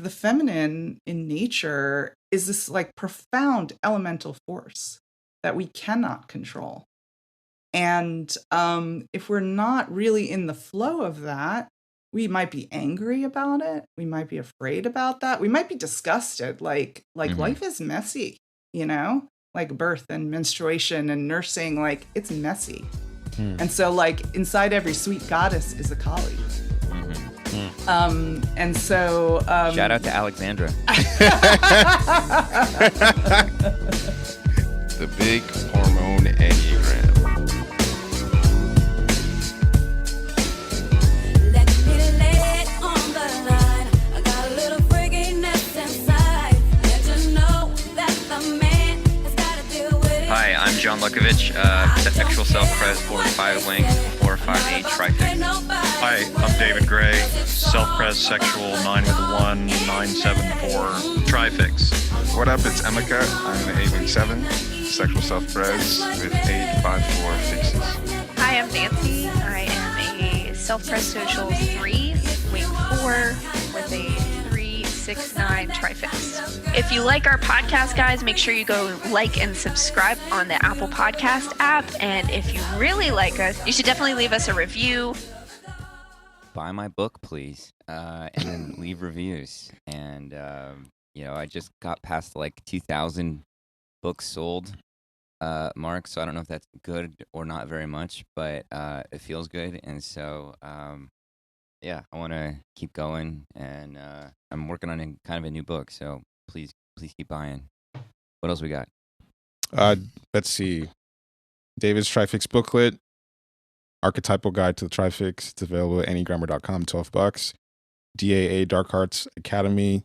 the feminine in nature is this like profound elemental force that we cannot control. And if we're not really in the flow of that, we might be angry about it. We might be afraid about that. We might be disgusted. Like life is messy, like birth and menstruation and nursing, like it's messy. And so like inside every sweet goddess is a Kali. And so shout out to Alexandra. The big hormone Enneagram. Hi, I'm John Lukovich, sexual self-pres 4-5 link, 4-5-8 trifix. Hi, I'm David Gray, self-pres sexual 9 with 1, 9-7-4 trifix. What up, it's Emeka. I'm an 8-7, sexual self-pres with 8-5-4 fixes. Hi, I'm Nancy. I am a self-pres social 3, wing 4 with a 3-6-9 trifix. If you like our podcast, guys, make sure you go like and subscribe on the Apple Podcast app. And if you really like us, you should definitely leave us a review. Buy my book, please, and then leave reviews. And, I just got past like 2,000 books sold mark, so I don't know if that's good or not very much, but it feels good. And so, I want to keep going, and I'm working on kind of a new book, so please keep buying. What else we got? Let's see. David's Trifix booklet, Archetypal Guide to the Trifix. It's available at Enneagrammer.com, $12. DAA Dark Arts Academy.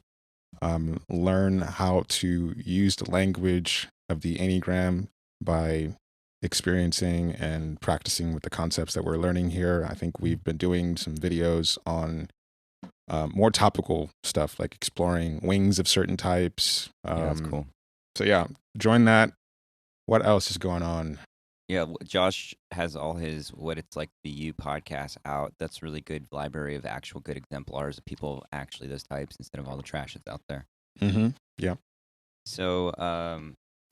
Learn how to use the language of the Enneagram by experiencing and practicing with the concepts that we're learning here. I think we've been doing some videos on more topical stuff, like exploring wings of certain types. That's cool. So join that. What else is going on? Yeah, Josh has all his What It's Like to Be You podcast out. That's a really good library of actual good exemplars of people actually those types instead of all the trash that's out there. Yeah. So,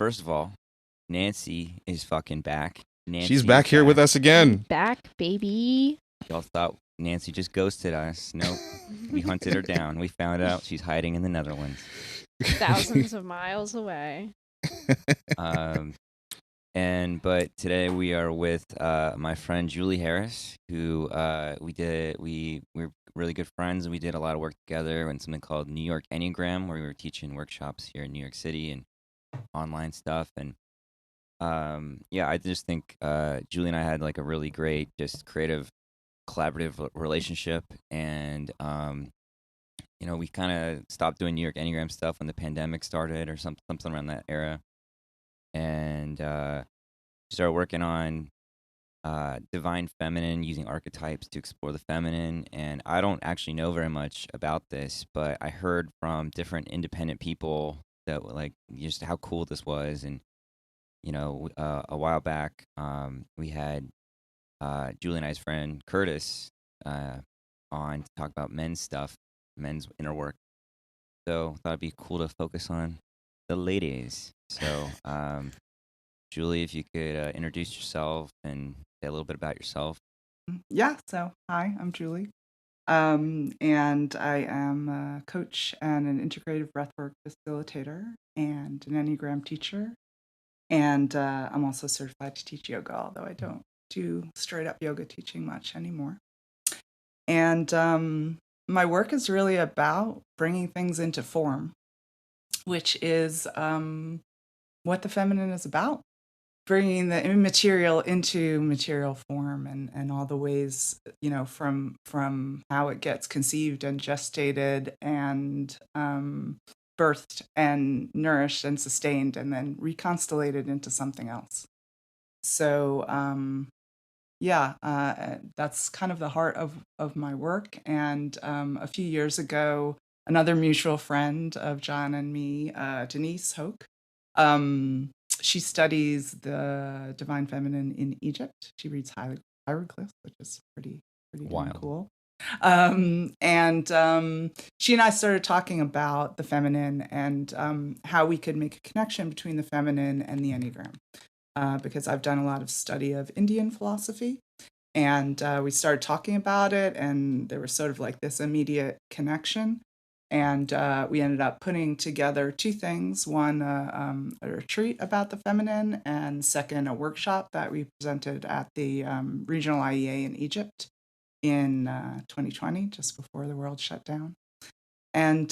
first of all, Nancy is fucking back. She's back here with us again. Back, baby. Y'all thought Nancy just ghosted us. Nope. We hunted her down. We found out she's hiding in the Netherlands. Thousands of miles away. But today we are with my friend Julie Harris, who we're really good friends, and we did a lot of work together on something called New York Enneagram, where we were teaching workshops here in New York City and online stuff. And I just think Julie and I had like a really great, just creative, collaborative relationship. And we kind of stopped doing New York Enneagram stuff when the pandemic started, or something around that era. And started working on divine feminine, using archetypes to explore the feminine. And I don't actually know very much about this, but I heard from different independent people that like just how cool this was. And a while back, we had Julie and I's friend Curtis on to talk about men's stuff, men's inner work. So I thought it'd be cool to focus on the ladies. So, Julie, if you could introduce yourself and say a little bit about yourself. Yeah. So, hi, I'm Julie. And I am a coach and an integrative breathwork facilitator and an Enneagram teacher. And I'm also certified to teach yoga, although I don't do straight up yoga teaching much anymore. And my work is really about bringing things into form, which is what the feminine is about. Bringing the immaterial into material form, and all the ways, from how it gets conceived and gestated and birthed and nourished and sustained and then reconstellated into something else. So, that's kind of the heart of my work. And a few years ago, another mutual friend of John and me, Denise Hoke, she studies the divine feminine in Egypt. She reads hieroglyphs, which is pretty wild. cool. She and I started talking about the feminine and how we could make a connection between the feminine and the Enneagram. Because I've done a lot of study of Indian philosophy, and we started talking about it, and there was sort of like this immediate connection. And we ended up putting together two things. One, a retreat about the feminine, and second, a workshop that we presented at the regional IEA in Egypt in 2020, just before the world shut down. And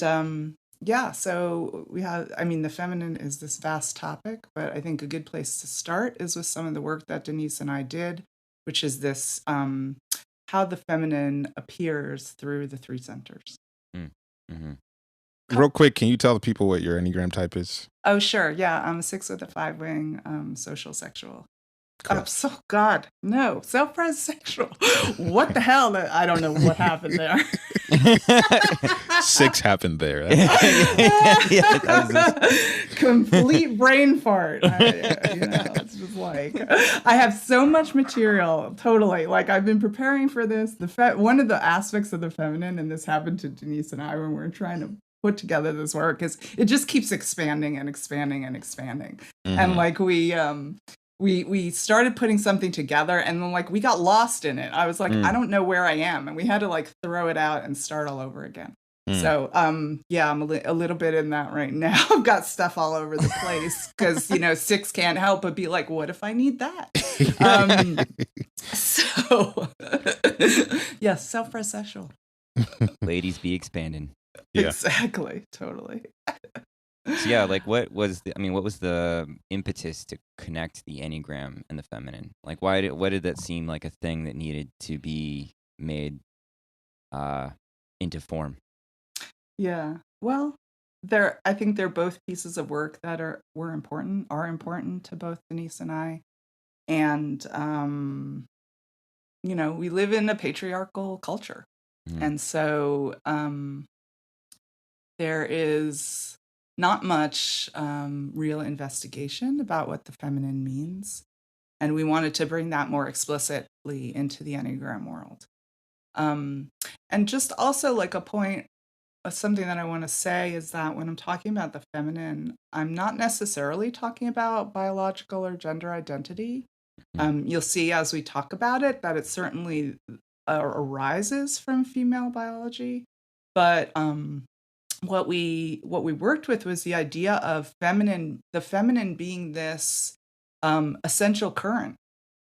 so we have, I mean, the feminine is this vast topic, but I think a good place to start is with some of the work that Denise and I did, which is this how the feminine appears through the three centers. Mm-hmm. Real quick, can you tell the people what your Enneagram type is? Oh, sure. Yeah. I'm a 6 with a 5 wing, social sexual. Cool. So God, no, self-pres sexual. What the hell? I don't know what happened there. 6 happened there. Complete brain fart. It's just like I have so much material. Totally, like I've been preparing for this. One of the aspects of the feminine, and this happened to Denise and I when we were trying to put together this work, is it just keeps expanding and expanding and expanding, and like we started putting something together, and then like we got lost in it. I was like, I don't know where I am, and we had to like throw it out and start all over again. So yeah, I'm a little bit in that right now. I've got stuff all over the place because 6 can't help but be like, what if I need that? So yes, self-processual. Ladies be expanding. Yeah. Exactly, totally. So yeah, like what was the impetus to connect the Enneagram and the feminine? Like what did that seem like a thing that needed to be made into form? Yeah. Well, I think they're both pieces of work that are important to both Denise and I. And we live in a patriarchal culture. And so there is not much real investigation about what the feminine means. And we wanted to bring that more explicitly into the Enneagram world. And just also like a point, something that I want to say is that when I'm talking about the feminine, I'm not necessarily talking about biological or gender identity. You'll see as we talk about it that it certainly arises from female biology. But what we worked with was the idea of the feminine being this essential current,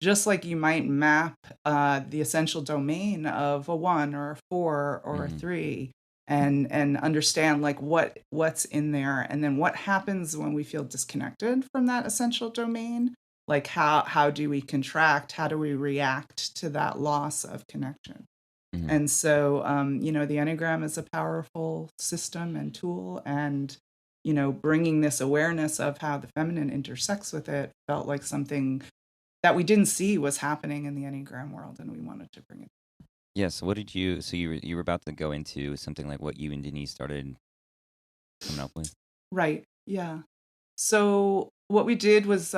just like you might map the essential domain of a 1 or a 4 or a 3 and understand like what's in there, and then what happens when we feel disconnected from that essential domain. Like how do we contract? How do we react to that loss of connection? And so, the Enneagram is a powerful system and tool, and, bringing this awareness of how the feminine intersects with it felt like something that we didn't see was happening in the Enneagram world, and we wanted to bring it. Yeah. So what did you? So you were about to go into something like what you and Denise started coming up with. Right. Yeah. So what we did was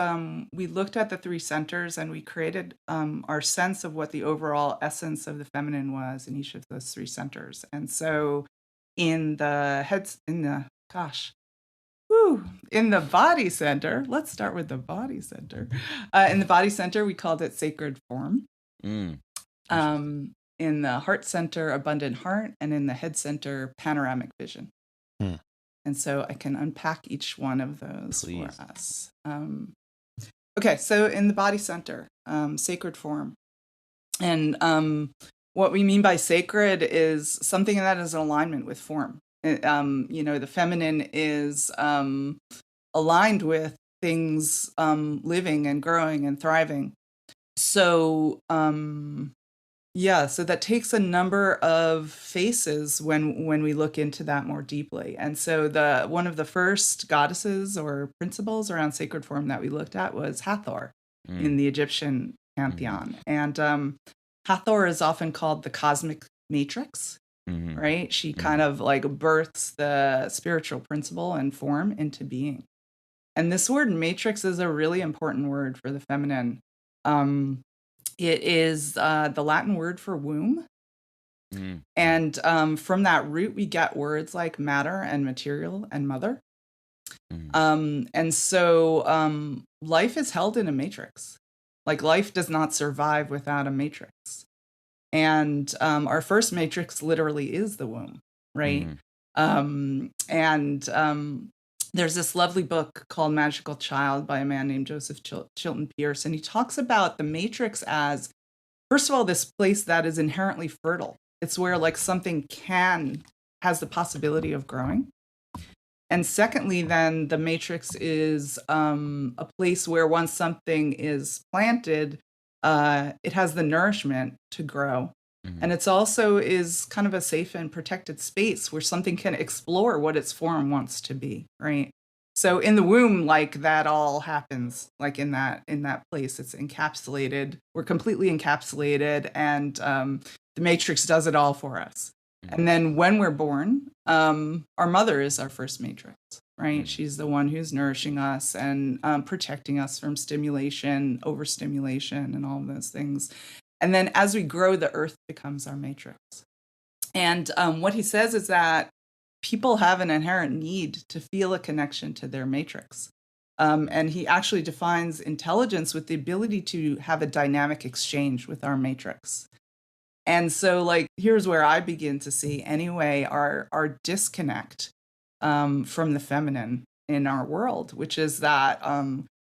we looked at the 3 centers, and we created our sense of what the overall essence of the feminine was in each of those 3 centers. And so in the body center, let's start with the body center. In the body center, we called it sacred form. In the heart center, abundant heart, and in the head center, panoramic vision. And so I can unpack each one of those for us. Okay, so in the body center, sacred form. And what we mean by sacred is something that is in alignment with form. The feminine is aligned with things living and growing and thriving. So so that takes a number of faces when we look into that more deeply. And so one of the first goddesses or principles around sacred form that we looked at was Hathor in the Egyptian pantheon. And Hathor is often called the cosmic matrix, right? She kind of like births the spiritual principle and form into being. And this word matrix is a really important word for the feminine. It is the Latin word for womb. Mm. And from that root, we get words like matter and material and mother. And so life is held in a matrix. Like life does not survive without a matrix. And our first matrix literally is the womb, right? And there's this lovely book called Magical Child by a man named Joseph Chilton Pearce. And he talks about the matrix as, first of all, this place that is inherently fertile. It's where like something has the possibility of growing. And secondly, then the matrix is a place where once something is planted, it has the nourishment to grow. And it's also is kind of a safe and protected space where something can explore what its form wants to be, right? So in the womb, like that all happens, like in that place, it's encapsulated. We're completely encapsulated, and the matrix does it all for us. And then when we're born, our mother is our first matrix, right? She's the one who's nourishing us and protecting us from stimulation, overstimulation, and all of those things. And then as we grow, the earth becomes our matrix. And what he says is that people have an inherent need to feel a connection to their matrix. And he actually defines intelligence with the ability to have a dynamic exchange with our matrix. And so, like, here's where I begin to see, anyway, our disconnect from the feminine in our world, which is that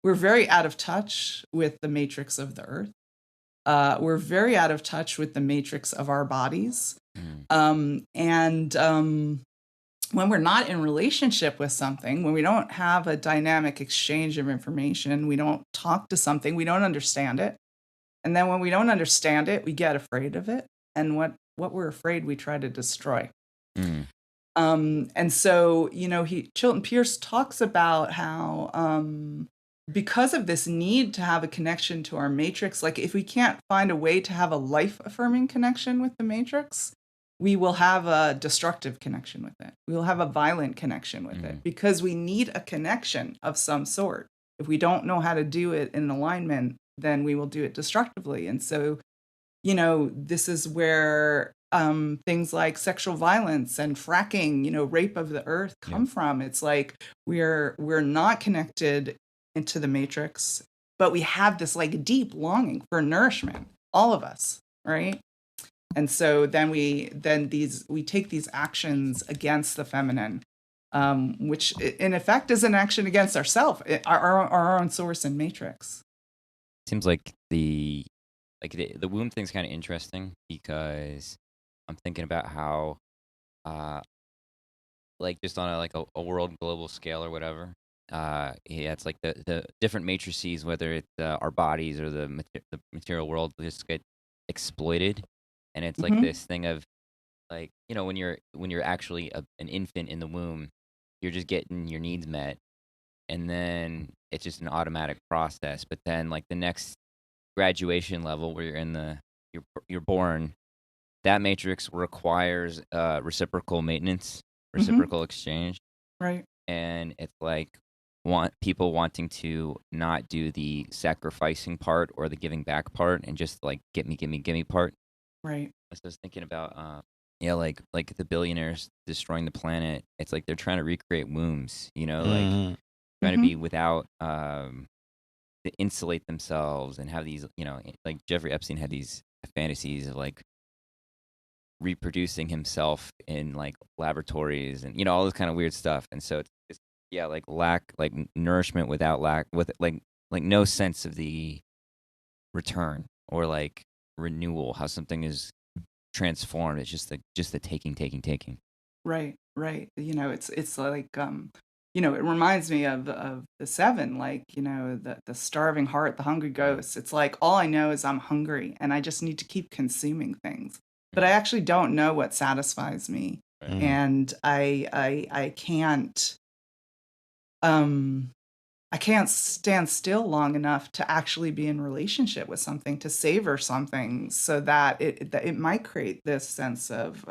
we're very out of touch with the matrix of the earth. We're very out of touch with the matrix of our bodies. And when we're not in relationship with something, when we don't have a dynamic exchange of information, we don't talk to something, we don't understand it. And then when we don't understand it, we get afraid of it. And what we're afraid, we try to destroy. And so, you know, Chilton Pearce talks about how because of this need to have a connection to our matrix, like if we can't find a way to have a life-affirming connection with the matrix, we will have a destructive connection with it. We will have a violent connection with it because we need a connection of some sort. If we don't know how to do it in alignment, then we will do it destructively. And so, you know, this is where things like sexual violence and fracking, you know, rape of the earth come from. It's like we're not connected into the matrix, but we have this like deep longing for nourishment, all of us, right? And so then we take these actions against the feminine, which in effect is an action against ourselves, our own source and matrix. Seems like the womb thing's kind of interesting because I'm thinking about how, like just on a world global scale or whatever, it's like the different matrices, whether it's our bodies or the material world, just get exploited. And it's like this thing of like, you know, when you're actually an infant in the womb, you're just getting your needs met. And then it's just an automatic process. But then like the next graduation level where you're born, that matrix requires reciprocal maintenance, reciprocal exchange. Right. And it's like people wanting to not do the sacrificing part or the giving back part and just like give me part. Right. I was thinking about like the billionaires destroying the planet. It's like they're trying to recreate wombs, you know, like trying to be without to insulate themselves and have these, you know, like Jeffrey Epstein had these fantasies of like reproducing himself in like laboratories and, you know, all this kind of weird stuff. And so it's like nourishment without with like no sense of the return or like renewal, how something is transformed. It's just the taking. Right. You know, it's like you know, it reminds me of the seven, like, you know, the starving heart, the hungry ghost. It's like all I know is I'm hungry and I just need to keep consuming things, but I actually don't know what satisfies me, and I can't stand still long enough to actually be in relationship with something, to savor something, so that it might create this sense of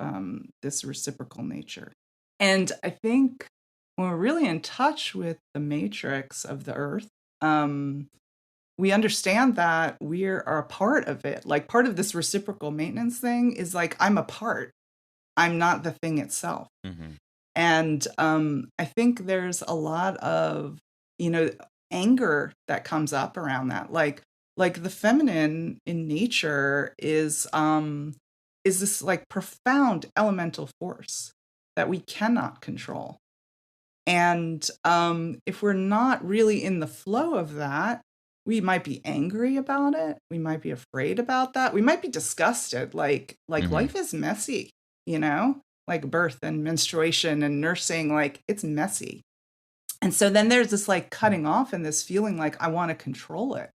this reciprocal nature. And I think when we're really in touch with the matrix of the earth, we understand that we are a part of it. Like part of this reciprocal maintenance thing is like, I'm a part. I'm not the thing itself. Mm-hmm. And I think there's a lot of, anger that comes up around that. Like the feminine in nature is this like profound elemental force that we cannot control. And if we're not really in the flow of that, we might be angry about it. We might be afraid about that. We might be disgusted. Like life is messy, like birth and menstruation and nursing, like it's messy. And so then there's this like cutting off and this feeling like I want to control it.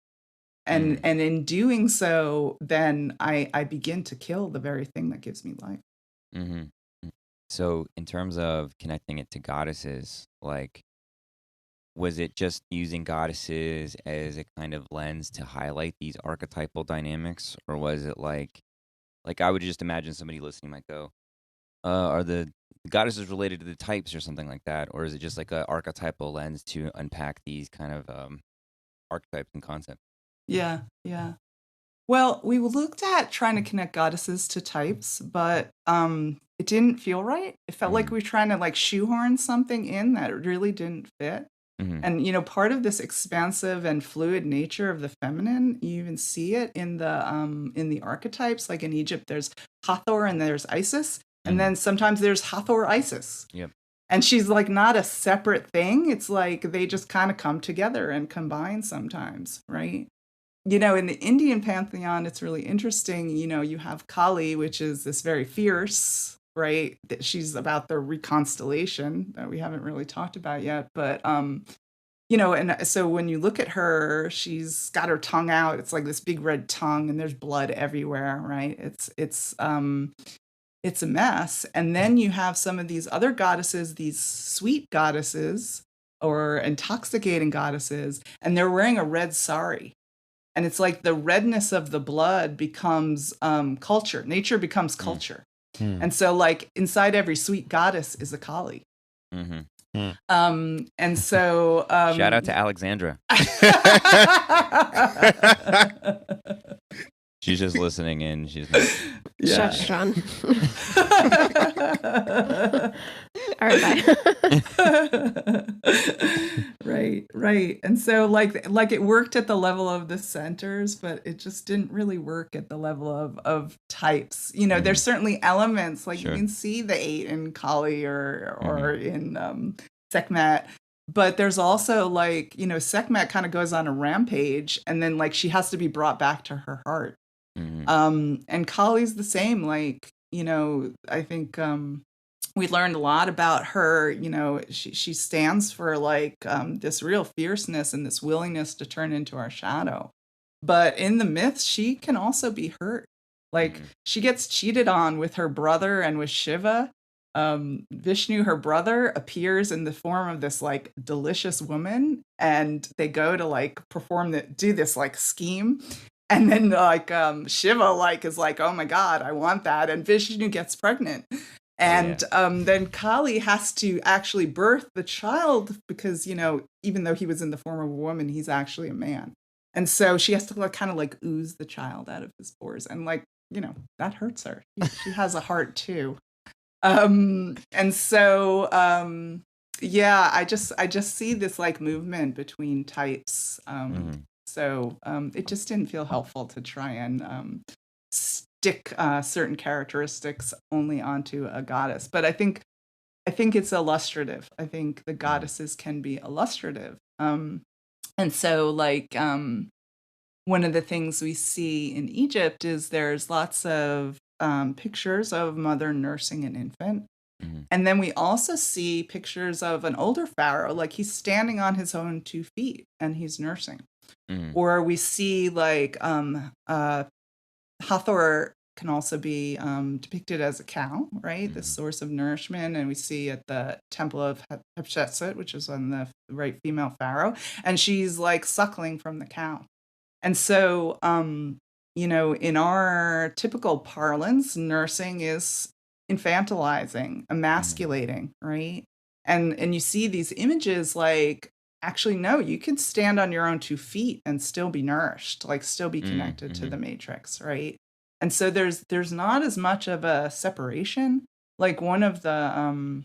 And in doing so, then I begin to kill the very thing that gives me life. Mm-hmm. So in terms of connecting it to goddesses, like, was it just using goddesses as a kind of lens to highlight these archetypal dynamics? Or was it like I would just imagine somebody listening might go, are the goddesses related to the types or something like that? Or is it just like an archetypal lens to unpack these kind of archetypes and concepts? Yeah. Well, we looked at trying to connect goddesses to types, but it didn't feel right. It felt like we were trying to like shoehorn something in that really didn't fit. Mm-hmm. And part of this expansive and fluid nature of the feminine, you even see it in the archetypes. Like in Egypt, there's Hathor and there's Isis, and then sometimes there's Hathor Isis. Yep. And she's like not a separate thing. It's like they just kind of come together and combine sometimes, right? In the Indian pantheon, it's really interesting. You have Kali, which is this very fierce, right? That she's about the reconstellation that we haven't really talked about yet. But, and so when you look at her, she's got her tongue out. It's like this big red tongue and there's blood everywhere, right? It's a mess. And then you have some of these other goddesses, these sweet goddesses or intoxicating goddesses, and they're wearing a red sari. And it's like the redness of the blood becomes culture. Nature becomes culture. And so like inside every sweet goddess is a Kali. Mm-hmm. And so... shout out to Alexandra. She's just listening in. She's not... Yeah. Shush, John. All right, bye. Right. And so like it worked at the level of the centers, but it just didn't really work at the level of types. There's certainly elements like you can see the 8 in Kali or in Sekhmet. But there's also like, Sekhmet kind of goes on a rampage and then like she has to be brought back to her heart. And Kali's the same. Like, I think we learned a lot about her. She stands for like this real fierceness and this willingness to turn into our shadow. But in the myths, she can also be hurt. Like she gets cheated on with her brother and with Shiva. Vishnu, her brother, appears in the form of this like delicious woman, and they go to like do this like scheme. And then like Shiva like is like, oh my God, I want that. And Vishnu gets pregnant. And then Kali has to actually birth the child because, even though he was in the form of a woman, he's actually a man. And so she has to like, kind of like ooze the child out of his pores. And like, that hurts her. She has a heart too. And so, I just see this like movement between types. So it just didn't feel helpful to try and stick certain characteristics only onto a goddess. But I think it's illustrative. I think the goddesses can be illustrative. And so like one of the things we see in Egypt is there's lots of pictures of mother nursing an infant. And then we also see pictures of an older pharaoh, like he's standing on his own 2 feet and he's nursing. Or we see like Hathor can also be depicted as a cow, right? The source of nourishment. And we see at the temple of Hatshepsut, which is on the right female pharaoh, and she's like suckling from the cow. And so, in our typical parlance, nursing is infantilizing, emasculating, right? And you see these images like actually, no, you can stand on your own 2 feet and still be nourished, like still be Mm, connected to mhm. the matrix, right? And so there's not as much of a separation. Like one of the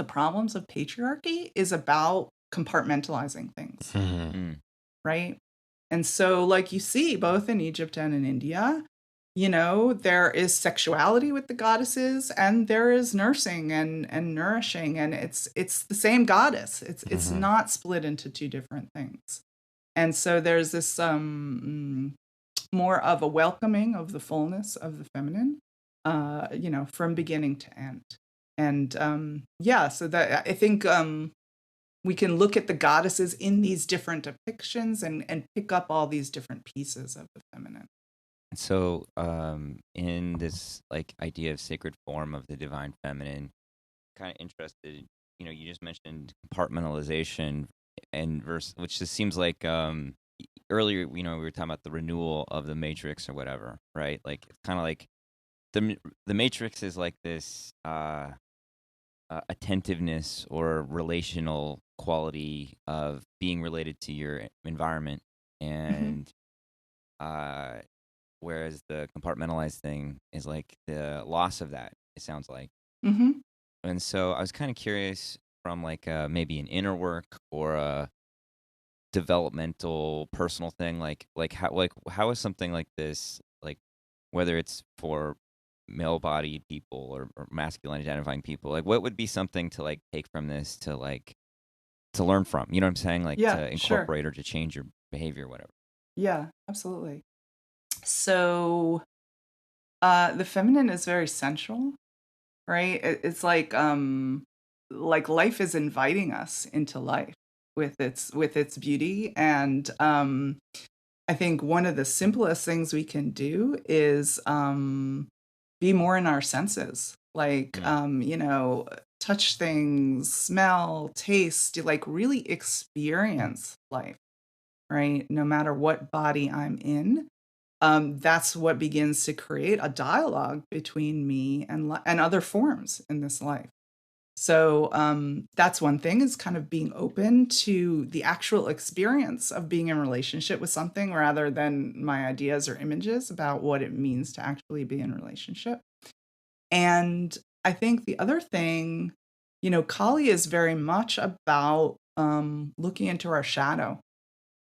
problems of patriarchy is about compartmentalizing things, Mm. right? And so, like you see, both in Egypt and in India, there is sexuality with the goddesses, and there is nursing and nourishing, and it's the same goddess. It's not split into 2 different things. And so there's this more of a welcoming of the fullness of the feminine, from beginning to end. And so that I think we can look at the goddesses in these different depictions and pick up all these different pieces of the feminine. So, in this like idea of sacred form of the divine feminine, kind of interested. You just mentioned compartmentalization and verse, which just seems like earlier. We were talking about the renewal of the matrix or whatever, right? Like it's kind of like the matrix is like this attentiveness or relational quality of being related to your environment, and whereas the compartmentalized thing is like the loss of that, it sounds like. Mm-hmm. And so I was kind of curious from like maybe an inner work or a developmental personal thing, like how is something like this, like whether it's for male bodied people or masculine identifying people, like what would be something to like take from this to like to learn from, you know what I'm saying, like Yeah, to sure. incorporate or to change your behavior, whatever. Yeah, absolutely. So the feminine is very sensual, right? It's like life is inviting us into life with its beauty. And I think one of the simplest things we can do is be more in our senses, like touch things, smell, taste, like really experience life, right? No matter what body I'm in. That's what begins to create a dialogue between me and other forms in this life. So that's one thing, is kind of being open to the actual experience of being in relationship with something rather than my ideas or images about what it means to actually be in relationship. And I think the other thing, Kali is very much about looking into our shadow.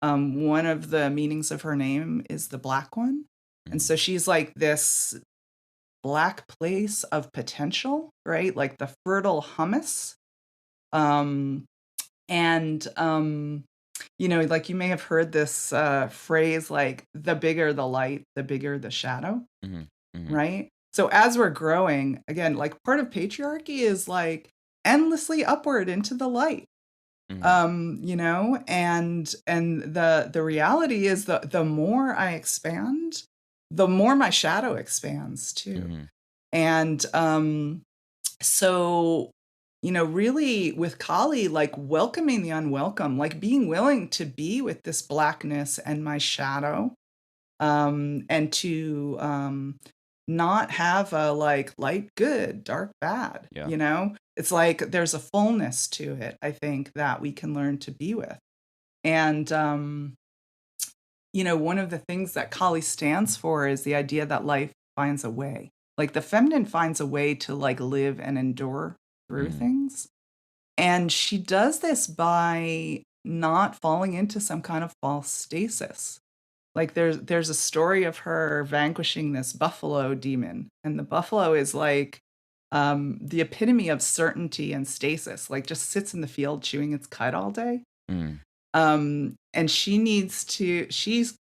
One of the meanings of her name is the black one. And so she's like this black place of potential, right? Like the fertile humus. Like you may have heard this phrase, like the bigger the light, the bigger the shadow, right? So as we're growing, again, like part of patriarchy is like endlessly upward into the light. And the reality is the more I expand, the more my shadow expands too. And so really with Kali, like welcoming the unwelcome, like being willing to be with this blackness and my shadow, and to not have a like light good, dark bad. Yeah. It's like there's a fullness to it, I think, that we can learn to be with. And one of the things that Kali stands for is the idea that life finds a way. Like the feminine finds a way to like live and endure through things. And she does this by not falling into some kind of false stasis. Like there's a story of her vanquishing this buffalo demon, and the buffalo is like the epitome of certainty and stasis, like just sits in the field chewing its cud all day. And she's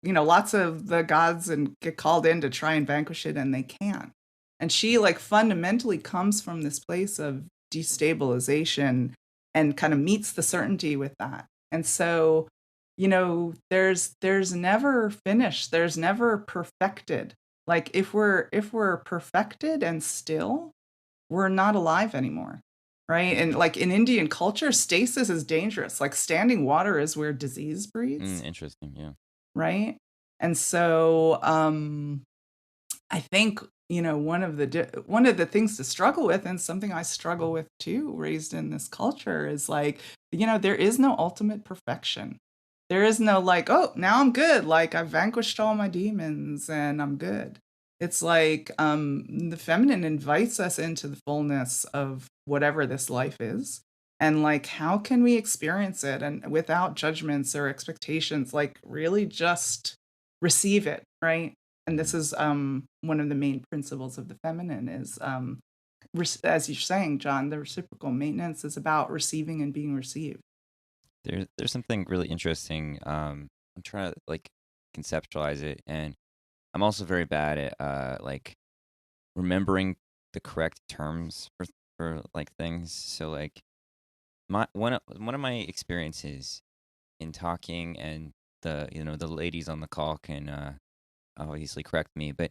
lots of the gods and get called in to try and vanquish it, and they can't. And she like fundamentally comes from this place of destabilization and kind of meets the certainty with that. And so there's never finished, there's never perfected. Like if we're perfected and still, we're not alive anymore, right? And like in Indian culture, stasis is dangerous. Like standing water is where disease breeds. Interesting. Yeah. Right. And so I think one of the things to struggle with, and something I struggle with too, raised in this culture, is like, there is no ultimate perfection. There is no like, oh, now I'm good. Like I've vanquished all my demons and I'm good. It's like the feminine invites us into the fullness of whatever this life is. And like, how can we experience it and without judgments or expectations, like really just receive it, right? And this is one of the main principles of the feminine is, as you're saying, John, the reciprocal maintenance is about receiving and being received. There's something really interesting. I'm trying to like conceptualize it, and I'm also very bad at like remembering the correct terms for like things. So like one of my experiences in talking, and the ladies on the call can obviously correct me, but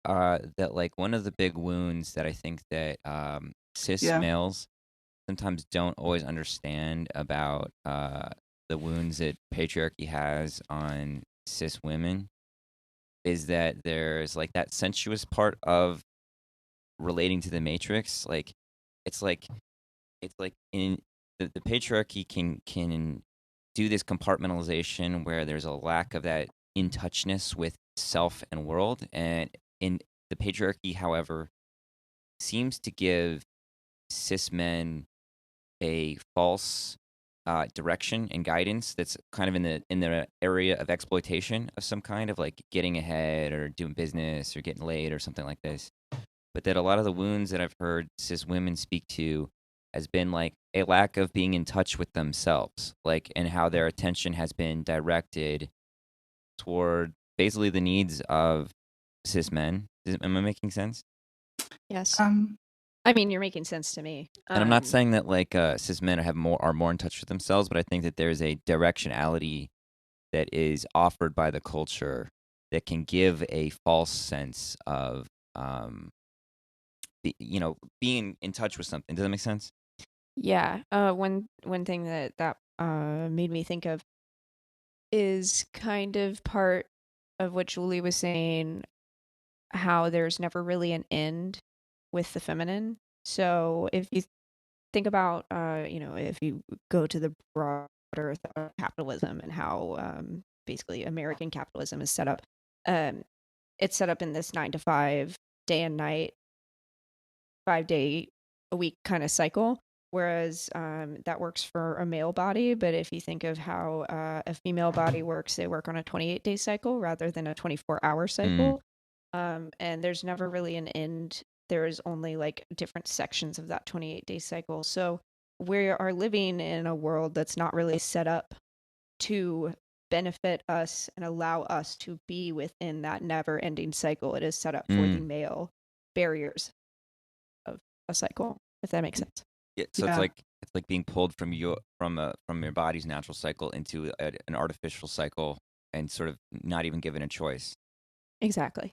that like one of the big wounds that I think that cis Yeah. males sometimes don't always understand about the wounds that patriarchy has on cis women is that there's like that sensuous part of relating to the matrix. Like it's like in the patriarchy can do this compartmentalization where there's a lack of that in touchness with self and world, and in the patriarchy, however, seems to give cis men a false direction and guidance that's kind of in the area of exploitation of some kind, of like getting ahead or doing business or getting laid or something like this. But that a lot of the wounds that I've heard cis women speak to has been like a lack of being in touch with themselves, like, and how their attention has been directed toward basically the needs of cis men. Am I making sense? Yes. Um, I mean, you're making sense to me. And I'm not saying that like cis men are more in touch with themselves, but I think that there's a directionality that is offered by the culture that can give a false sense of being in touch with something. Does that make sense? Yeah. One thing that made me think of is kind of part of what Julie was saying, how there's never really an end with the feminine. So if you think about, if you go to the broader thought of capitalism and how basically American capitalism is set up, it's set up in this 9 to 5 day and night, 5 day a week kind of cycle. Whereas that works for a male body. But if you think of how a female body works, they work on a 28-day cycle rather than a 24-hour cycle. And there's never really an end. There is only like different sections of that 28-day cycle. So we are living in a world that's not really set up to benefit us and allow us to be within that never-ending cycle. It is set up for the male barriers of a cycle, if that makes sense. Yeah, so Yeah. it's like being pulled from your body's natural cycle into an artificial cycle, and sort of not even given a choice. Exactly.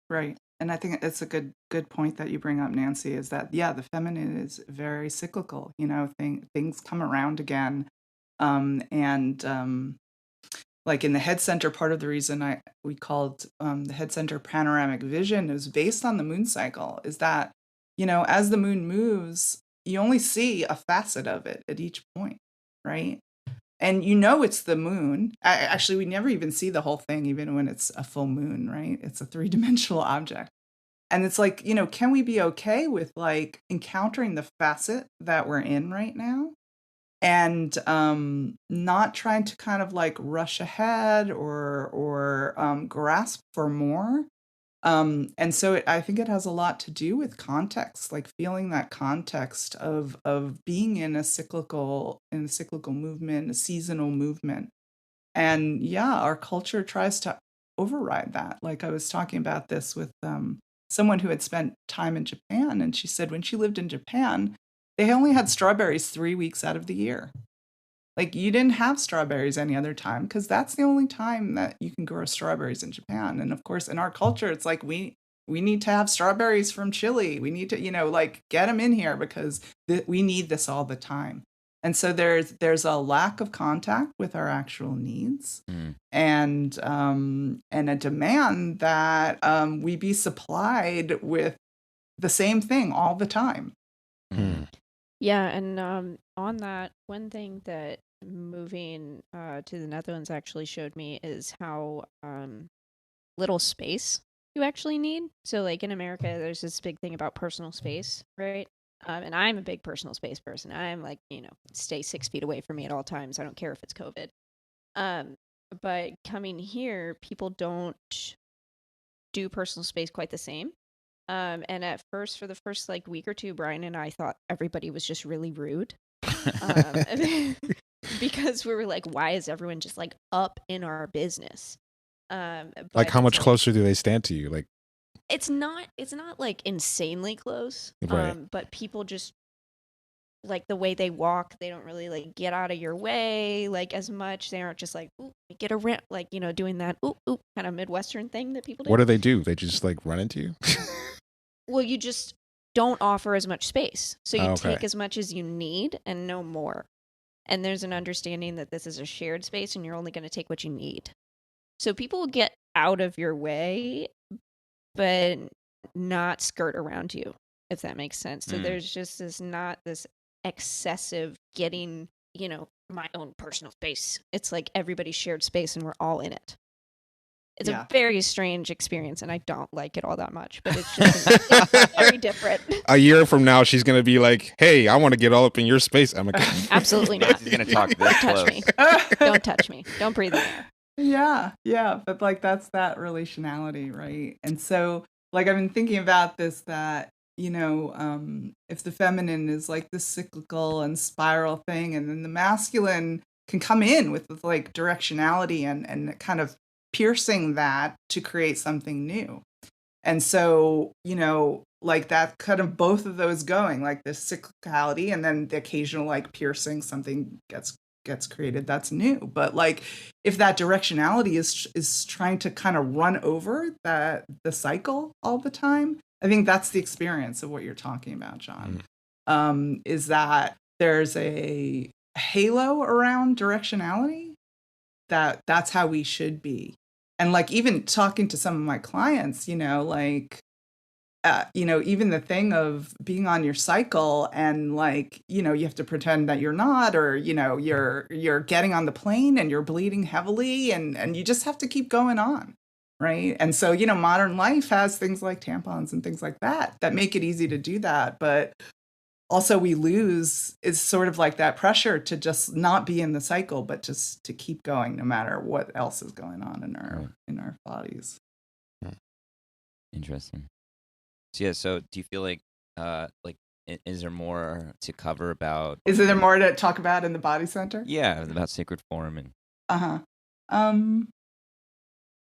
Right. And I think it's a good point that you bring up, Nancy, is that, yeah, the feminine is very cyclical. Things come around again. Like in the head center, part of the reason we called the head center panoramic vision is based on the moon cycle, is that, as the moon moves, you only see a facet of it at each point, right? And it's the moon. Actually, we never even see the whole thing, even when it's a full moon, right? It's a three-dimensional object. And it's like, can we be okay with like encountering the facet that we're in right now, and not trying to kind of like rush ahead or grasp for more? And so I think it has a lot to do with context, like feeling that context of being in a cyclical movement, a seasonal movement. And yeah, our culture tries to override that. Like I was talking about this with someone who had spent time in Japan, and she said when she lived in Japan, they only had strawberries 3 weeks out of the year. Like you didn't have strawberries any other time, because that's the only time that you can grow strawberries in Japan. And of course, in our culture, it's like we need to have strawberries from Chile. We need to, like get them in here because we need this all the time. And so there's a lack of contact with our actual needs, and a demand that we be supplied with the same thing all the time. Yeah, and on that, one thing that moving to the Netherlands actually showed me is how little space you actually need. So, like in America, there's this big thing about personal space, right? And I'm a big personal space person. I'm like, stay 6 feet away from me at all times. I don't care if it's COVID. But coming here, people don't do personal space quite the same. And at first, for the first like week or two, Brian and I thought everybody was just really rude. Because we were like, why is everyone just like up in our business? Like how much closer do they stand to you? Like it's not like insanely close. Right. But people just like the way they walk, they don't really like get out of your way like as much. They aren't just like, ooh, get around, like, doing that ooh kind of Midwestern thing that people do. What do? They just like run into you? Well, you just don't offer as much space. So you Okay. take as much as you need and no more. And there's an understanding that this is a shared space and you're only going to take what you need. So people get out of your way, but not skirt around you, if that makes sense. So there's just not this excessive getting, my own personal space. It's like everybody's shared space and we're all in it. It's a very strange experience, and I don't like it all that much, but it's just it's very different. A year from now, she's going to be like, hey, I want to get all up in your space. I'm like, absolutely not. She's going to talk this Don't close. touch me. Don't touch me. Don't breathe in there. Yeah, but like that's that relationality, right? And so like I've been thinking about this, that if the feminine is like this cyclical and spiral thing, and then the masculine can come in with like directionality and kind of piercing that to create something new. And so, like that kind of both of those going, like this cyclicality and then the occasional like piercing, something gets created that's new. But like if that directionality is trying to kind of run over the cycle all the time, I think that's the experience of what you're talking about, John. Is that there's a halo around directionality that's how we should be. And like even talking to some of my clients, even the thing of being on your cycle and like, you have to pretend that you're not, or, you're getting on the plane and you're bleeding heavily and you just have to keep going on. Right. And so, modern life has things like tampons and things like that make it easy to do that. But also we lose is sort of like that pressure to just not be in the cycle, but just to keep going no matter what else is going on in our bodies. Interesting. So do you feel like is there more to cover about? Is there more to talk about in the body center? Yeah, about sacred form and.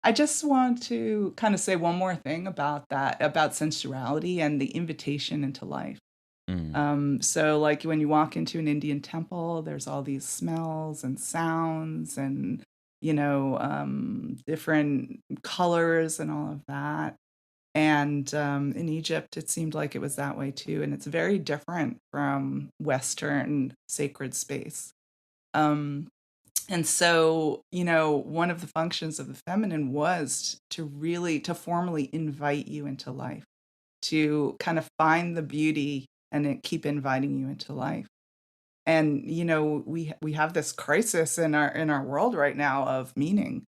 I just want to kind of say one more thing about that, about sensuality and the invitation into life. So like when you walk into an Indian temple, there's all these smells and sounds and, different colors and all of that. And in Egypt, it seemed like it was that way too. And it's very different from Western sacred space. And so, one of the functions of the feminine was to formally invite you into life, to kind of find the beauty and keep inviting you into life. And, we have this crisis in our world right now of meaning,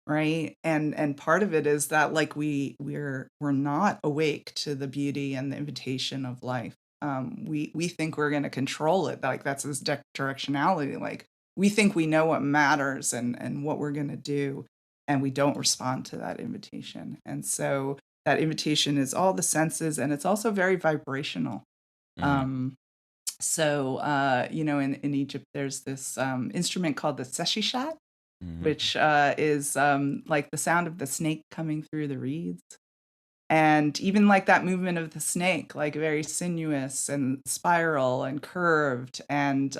right? And part of it is that like we're not awake to the beauty and the invitation of life. We think we're going to control it. Like that's this directionality. Like we think we know what matters and what we're going to do, and we don't respond to that invitation. And so that invitation is all the senses, and it's also very vibrational. In Egypt, there's this instrument called the seshishat, which is like the sound of the snake coming through the reeds. And even like that movement of the snake, like very sinuous and spiral and curved and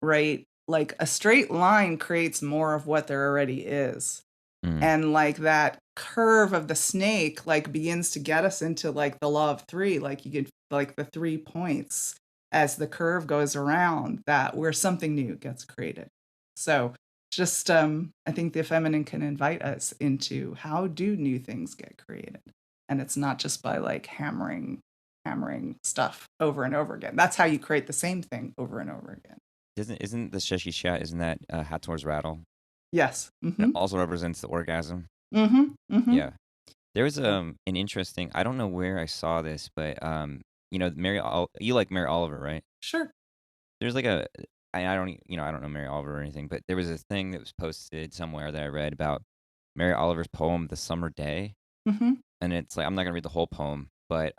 right, like a straight line creates more of what there already is. And like that curve of the snake like begins to get us into like the law of three, like you get like the 3 points as the curve goes around, that where something new gets created. So just I think the feminine can invite us into how do new things get created, and it's not just by like hammering stuff over and over again. That's how you create the same thing over and over again. Isn't the Sheshi Shat, isn't that Hathor's rattle? Yes. And it also represents the orgasm. Yeah. There was an interesting, I don't know where I saw this, but you know, you like Mary Oliver, right? Sure. There's like I don't know Mary Oliver or anything, but there was a thing that was posted somewhere that I read about Mary Oliver's poem, The Summer Day. And it's like, I'm not going to read the whole poem, but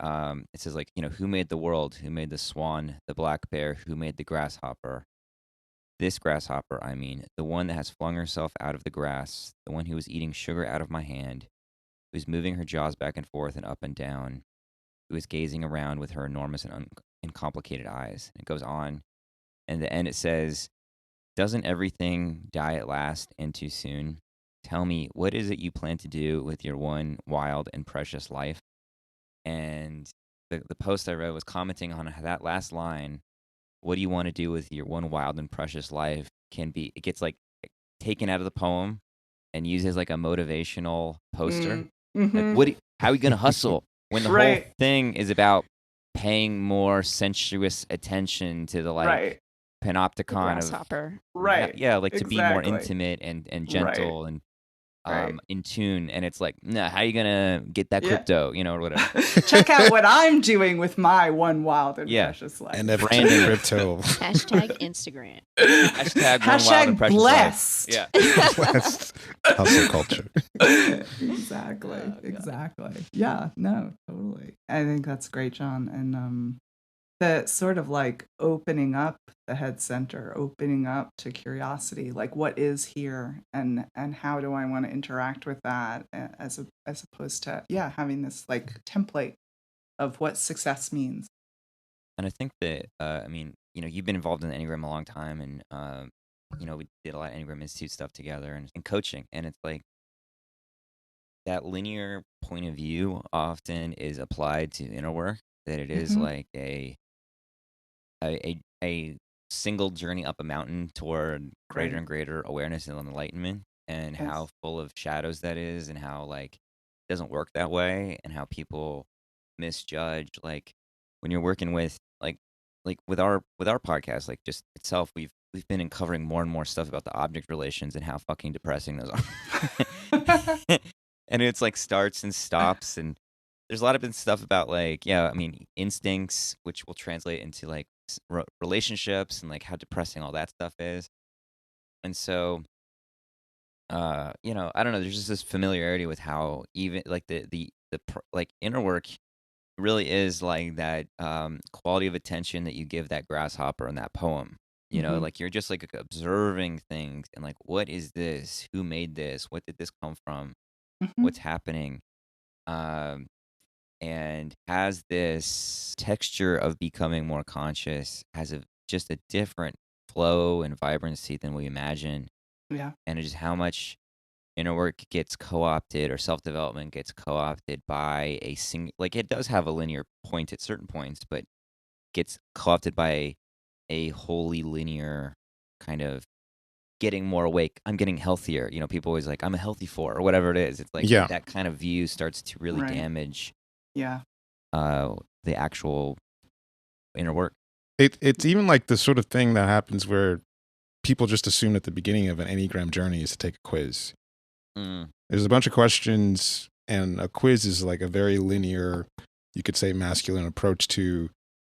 it says like, you know, who made the world? Who made the swan, the black bear? Who made the grasshopper? This grasshopper, I mean, the one that has flung herself out of the grass, the one who was eating sugar out of my hand, who was moving her jaws back and forth and up and down, who was gazing around with her enormous and uncomplicated eyes. And it goes on. And at the end it says, doesn't everything die at last and too soon? Tell me, what is it you plan to do with your one wild and precious life? And the post I read was commenting on that last line, what do you want to do with your one wild and precious life? It gets like taken out of the poem and used as like a motivational poster. Like, how are you going to hustle when the whole thing is about paying more sensuous attention to the like panopticon grasshopper. Yeah, like to be more intimate and gentle and in tune. And it's like, nah, how are you gonna get that crypto, you know, or whatever? Check out what I'm doing with my one wild and precious life. And branding crypto. Hashtag Instagram. Hashtag one wild and precious blessed. life. Yeah. Blessed hustle culture. Exactly. Yeah, no, totally. I think that's great, John. And the sort of like opening up the head center, opening up to curiosity, like what is here and how do I want to interact with that, as opposed to having this like template of what success means. And I think that I mean, you know, you've been involved in the Enneagram a long time, and you know, we did a lot of Enneagram Institute stuff together and coaching, and it's like that linear point of view often is applied to inner work, that it is like a single journey up a mountain toward greater and greater awareness and enlightenment, and how full of shadows that is, and how like it doesn't work that way, and how people misjudge. Like when you're working with like with our podcast, like just itself, we've been uncovering more and more stuff about the object relations and how fucking depressing those are. And it's like starts and stops, and there's a lot of stuff about like, I mean, instincts, which will translate into like relationships and like how depressing all that stuff is. And so you know, I don't know, there's just this familiarity with how even like the like inner work really is like that quality of attention that you give that grasshopper in that poem, you know, like you're just like observing things and like, what is this, who made this, what did this come from, what's happening, and has this texture of becoming more conscious, has just a different flow and vibrancy than we imagine. Yeah. And it's just how much inner work gets co-opted, or self-development gets co-opted by a like it does have a linear point at certain points, but gets co-opted by a wholly linear kind of getting more awake. I'm getting healthier. You know, people always like, I'm a healthy 4 or whatever it is. It's like that kind of view starts to really damage the actual inner work. It's even like the sort of thing that happens where people just assume at the beginning of an Enneagram journey is to take a quiz. There's a bunch of questions, and a quiz is like a very linear, you could say masculine approach to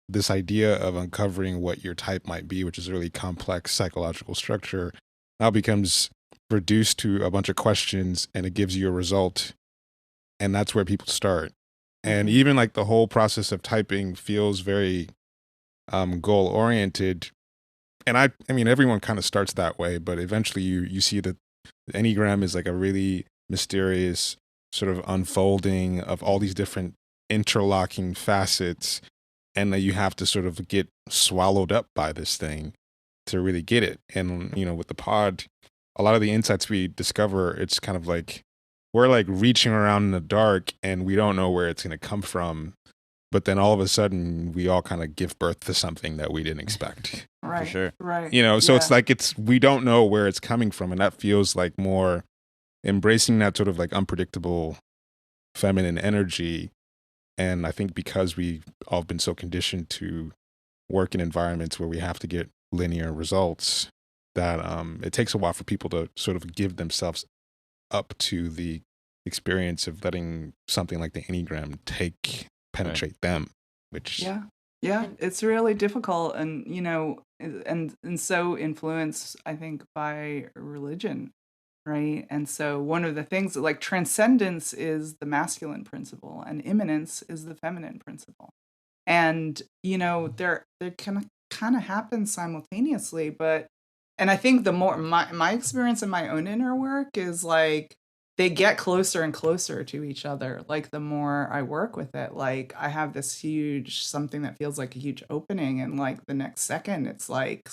this idea of uncovering what your type might be, which is a really complex psychological structure. Now becomes reduced to a bunch of questions, and it gives you a result, and that's where people start. And even like the whole process of typing feels very goal oriented. And I mean, everyone kind of starts that way, but eventually you see that the Enneagram is like a really mysterious sort of unfolding of all these different interlocking facets, and that you have to sort of get swallowed up by this thing to really get it. And, you know, with the pod, a lot of the insights we discover, it's kind of like we're like reaching around in the dark and we don't know where it's going to come from. but then all of a sudden we all kind of give birth to something that we didn't expect. Right. sure. Right. You know, so Yeah. it's like we don't know where it's coming from, and that feels like more embracing that sort of like unpredictable feminine energy. And I think because we've all been so conditioned to work in environments where we have to get linear results, that it takes a while for people to sort of give themselves up to the experience of letting something like the Enneagram penetrate them, which Yeah, it's really difficult, and and so influenced, I think, by religion, right? And so one of the things, like, transcendence is the masculine principle, and immanence is the feminine principle, and they can kind of happen simultaneously, and I think the more my experience in my own inner work is like they get closer and closer to each other. Like the more I work with it, like I have this huge something that feels like a huge opening, and like the next second, it's like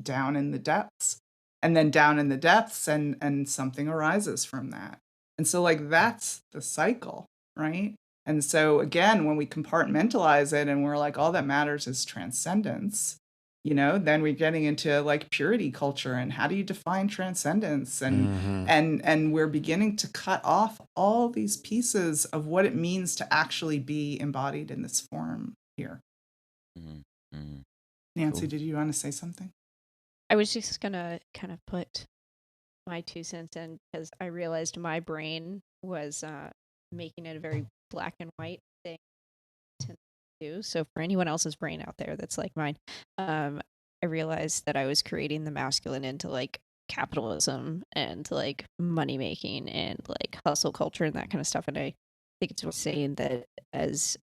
down in the depths, and then down in the depths, and something arises from that, and so like that's the cycle, right? And so again, when we compartmentalize it, and we're like, all that matters is transcendence, then we're getting into like purity culture, and how do you define transcendence, and we're beginning to cut off all these pieces of what it means to actually be embodied in this form here. Nancy, Cool. did you want to say something? I was just gonna kind of put my 2 cents in, because I realized my brain was making it a very black and white thing to do. So for anyone else's brain out there that's like mine, I realized that I was creating the masculine into like capitalism and like money making and like hustle culture and that kind of stuff. And I think it's worth saying that as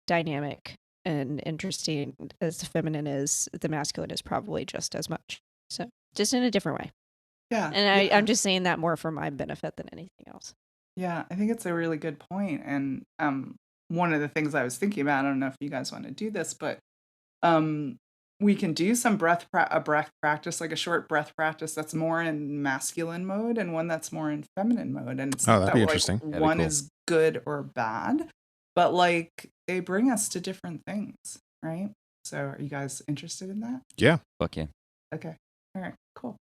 dynamic and interesting as the feminine is, the masculine is probably just as much. So just in a different way. Yeah. And yeah. I'm just saying that more for my benefit than anything else. Yeah, I think it's a really good point. And one of the things I was thinking about, I don't know if you guys want to do this, but we can do some breath practice, like a short breath practice that's more in masculine mode and one that's more in feminine mode. And it's not that'd that be like interesting. That'd be one cool. is good or bad, but like they bring us to different things, right? So are you guys interested in that? Yeah. Fuck yeah. Okay. All right, cool.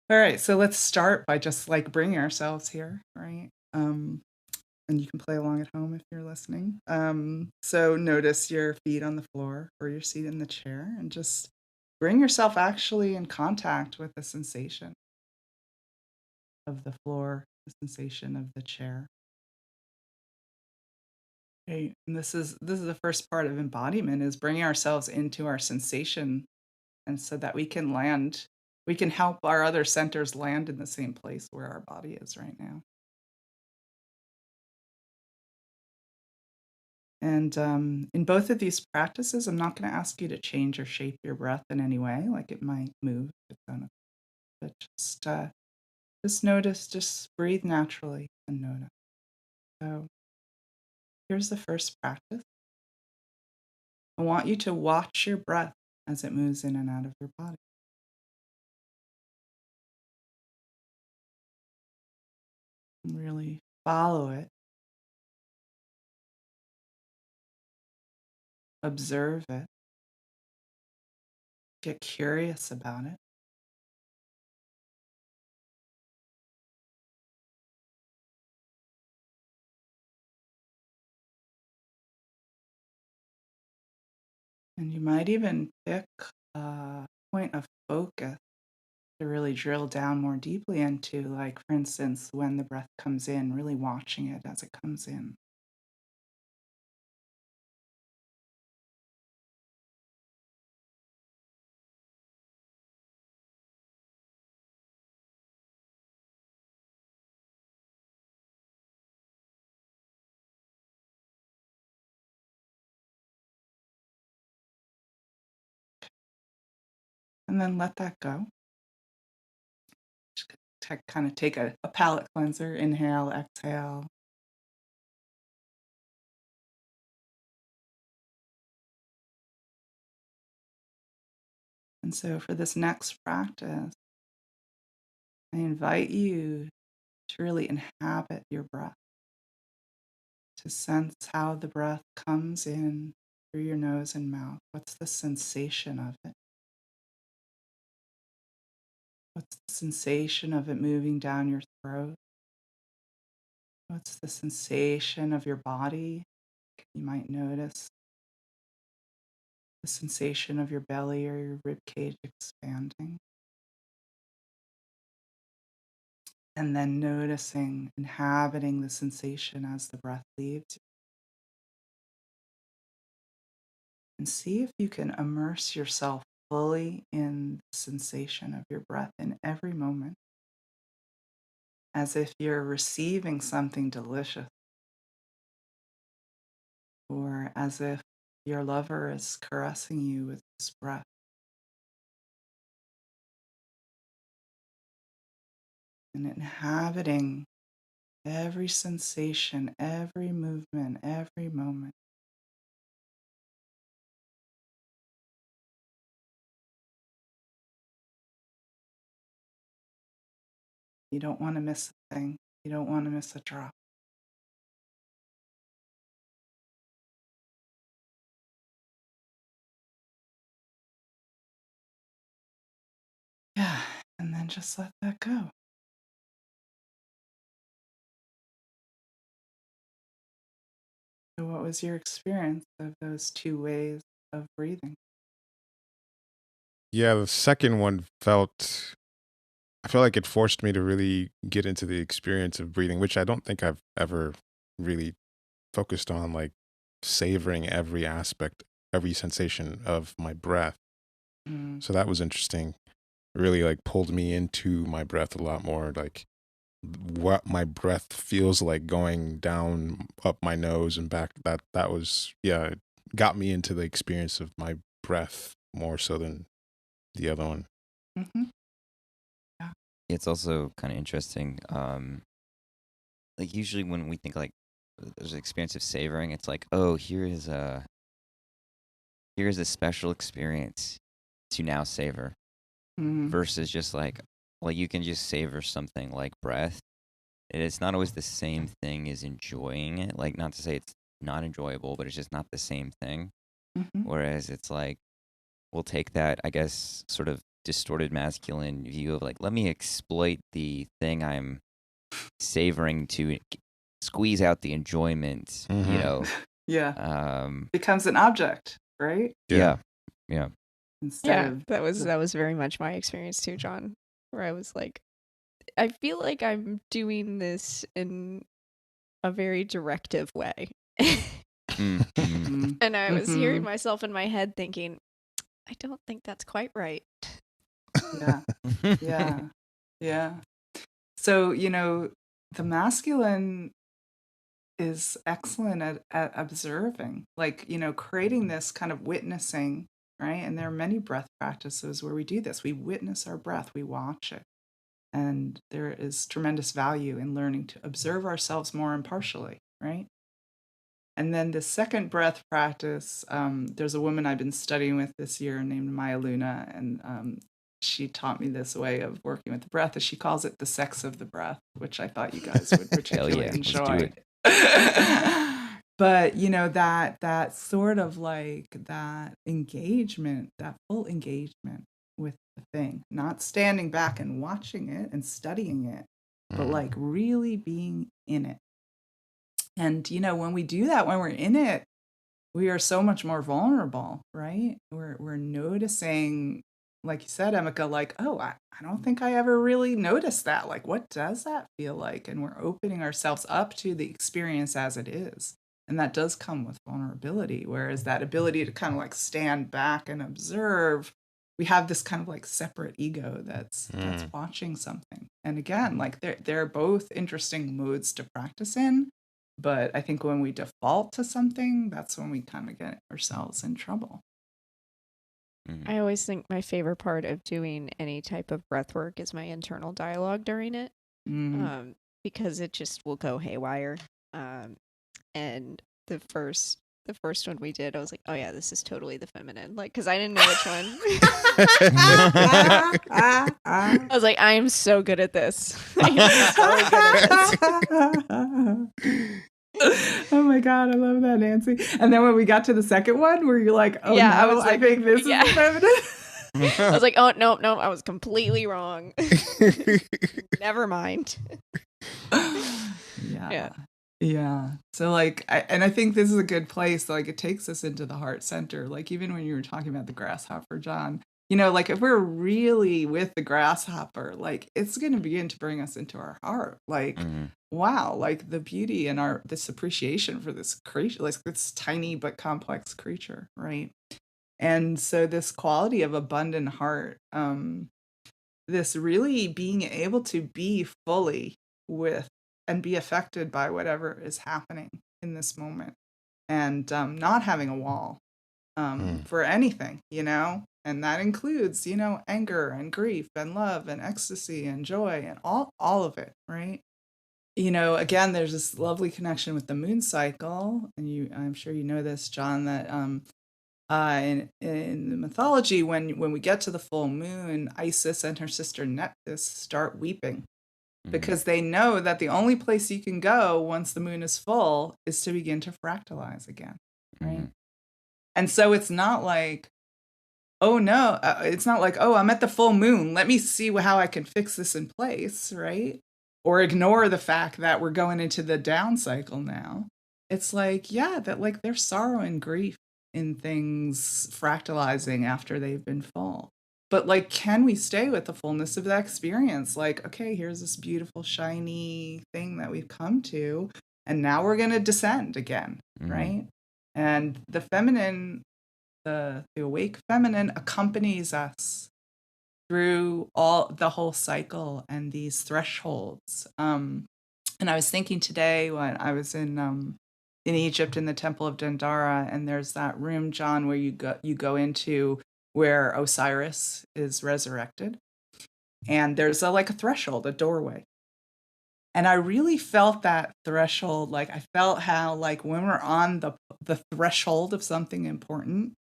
All right, so let's start by just like bringing ourselves here, right? And you can play along at home if you're listening. So notice your feet on the floor or your seat in the chair, and just bring yourself actually in contact with the sensation of the floor, the sensation of the chair. Okay, and this is the first part of embodiment, is bringing ourselves into our sensation, and so that we can land, we can help our other centers land in the same place where our body is right now. And in both of these practices, I'm not going to ask you to change or shape your breath in any way, like it might move its own, but just notice, just breathe naturally and notice. So here's the first practice. I want you to watch your breath as it moves in and out of your body. And really follow it. Observe it. Get curious about it. And you might even pick a point of focus to really drill down more deeply into, like, for instance, when the breath comes in, really watching it as it comes in. And then let that go. Just kind of take a palate cleanser. Inhale, exhale. And so for this next practice, I invite you to really inhabit your breath. to sense how the breath comes in through your nose and mouth. What's the sensation of it? What's the sensation of it moving down your throat? What's the sensation of your body? You might notice the sensation of your belly or your rib cage expanding. And then noticing, inhabiting the sensation as the breath leaves you. And see if you can immerse yourself fully in the sensation of your breath in every moment, as if you're receiving something delicious, or as if your lover is caressing you with his breath. And inhabiting every sensation, every movement, every moment. You don't want to miss a thing. You don't want to miss a drop. Yeah, and then just let that go. So what was your experience of those two ways of breathing? Yeah, the second one I feel like it forced me to really get into the experience of breathing, which I don't think I've ever really focused on, like savoring every aspect, every sensation of my breath. Mm. So that was interesting. It really like pulled me into my breath a lot more, like what my breath feels like going down up my nose and back. That was, yeah, it got me into the experience of my breath more so than the other one. Mm-hmm. It's also kind of interesting. Like usually when we think like there's an experience of savoring, it's like, oh, here's a special experience to now savor, versus just like, well, you can just savor something like breath. It's not always the same thing as enjoying it. Like, not to say it's not enjoyable, but it's just not the same thing. Mm-hmm. Whereas it's like, we'll take that, I guess, sort of distorted masculine view of like, let me exploit the thing I'm savoring to squeeze out the enjoyment, you know. Yeah. Becomes an object, right? Yeah. Instead of that was very much my experience too, John, where I was like, I feel like I'm doing this in a very directive way. Mm-hmm. And I was hearing myself in my head thinking, I don't think that's quite right. Yeah. So, the masculine is excellent at observing, like, creating this kind of witnessing, right? And there are many breath practices where we do this. We witness our breath, we watch it. And there is tremendous value in learning to observe ourselves more impartially, right? And then the second breath practice, there's a woman I've been studying with this year named Maya Luna, and she taught me this way of working with the breath, as she calls it the sex of the breath, which I thought you guys would particularly enjoy. Let's do it. But that sort of like that engagement, that full engagement with the thing, not standing back and watching it and studying it, but like really being in it. And, when we do that, when we're in it, we are so much more vulnerable, right? We're noticing, like you said, Emika, like, oh, I don't think I ever really noticed that. Like, what does that feel like? And we're opening ourselves up to the experience as it is. And that does come with vulnerability, whereas that ability to kind of like stand back and observe, we have this kind of like separate ego that's watching something. And again, like they're both interesting modes to practice in. But I think when we default to something, that's when we kind of get ourselves in trouble. I always think my favorite part of doing any type of breath work is my internal dialogue during it, because it just will go haywire. And the first one we did, I was like, oh yeah, this is totally the feminine, like, because I didn't know which one. I was like, I am so good at this. Oh my God, I love that, Nancy. And then when we got to the second one, where you're like, oh Yeah, I no, was I like, think this yeah. is the feminine. I was like, oh, no, I was completely wrong. Never mind. Yeah. Yeah. So like, I think this is a good place. Like it takes us into the heart center. Like even when you were talking about the grasshopper, John, you know, like if we're really with the grasshopper, like it's going to begin to bring us into our heart. Like, wow, like the beauty and this appreciation for this creature, like this tiny but complex creature, right? And so this quality of abundant heart, this really being able to be fully with and be affected by whatever is happening in this moment, and not having a wall for anything, you know, and that includes, you know, anger and grief and love and ecstasy and joy and all of it, right? You know, again, there's this lovely connection with the moon cycle, and I'm sure you know this, John, that in the mythology, when we get to the full moon, Isis and her sister Nephthys start weeping because they know that the only place you can go once the moon is full is to begin to fractalize again, right? And so it's not like, oh no, it's not like, oh, I'm at the full moon, let me see how I can fix this in place, right? Or ignore the fact that we're going into the down cycle now. It's like, yeah, that like there's sorrow and grief in things fractalizing after they've been full. But like, can we stay with the fullness of that experience? Like, okay, here's this beautiful, shiny thing that we've come to, and now we're going to descend again, right? And the feminine, the awake feminine accompanies us through the whole cycle and these thresholds. And I was thinking today when I was in Egypt in the Temple of Dendara, and there's that room, John, where you go into where Osiris is resurrected, and there's like a threshold, a doorway. And I really felt that threshold. Like I felt how like when we're on the threshold of something important,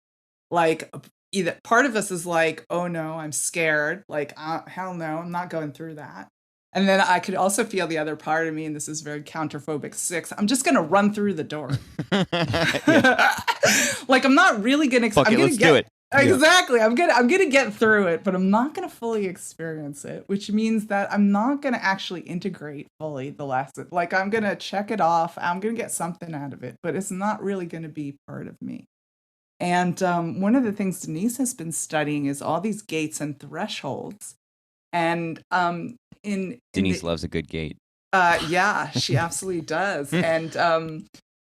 like either part of us is like, oh no, I'm scared. Like, hell no, I'm not going through that. And then I could also feel the other part of me, and this is very counterphobic 6. I'm just going to run through the door. Like, I'm not really going to. Let's do it. Exactly. I'm gonna get through it, but I'm not gonna fully experience it, which means that I'm not gonna actually integrate fully the lesson. Like I'm gonna check it off. I'm gonna get something out of it, but it's not really gonna be part of me. And one of the things Denise has been studying is all these gates and thresholds. And Denise loves a good gate. Yeah, she absolutely does. And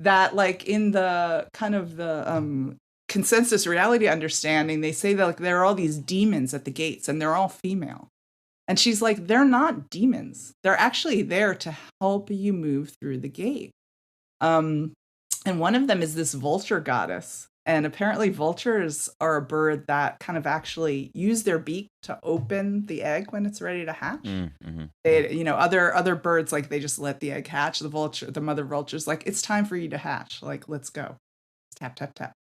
that like in the kind of the consensus reality understanding, they say that like there are all these demons at the gates and they're all female. And she's like, they're not demons. They're actually there to help you move through the gate. And one of them is this vulture goddess. And apparently vultures are a bird that kind of actually use their beak to open the egg when it's ready to hatch. They, you know, other birds, like they just let the egg hatch. The mother vulture's like, it's time for you to hatch. Like, let's go. Tap, tap, tap.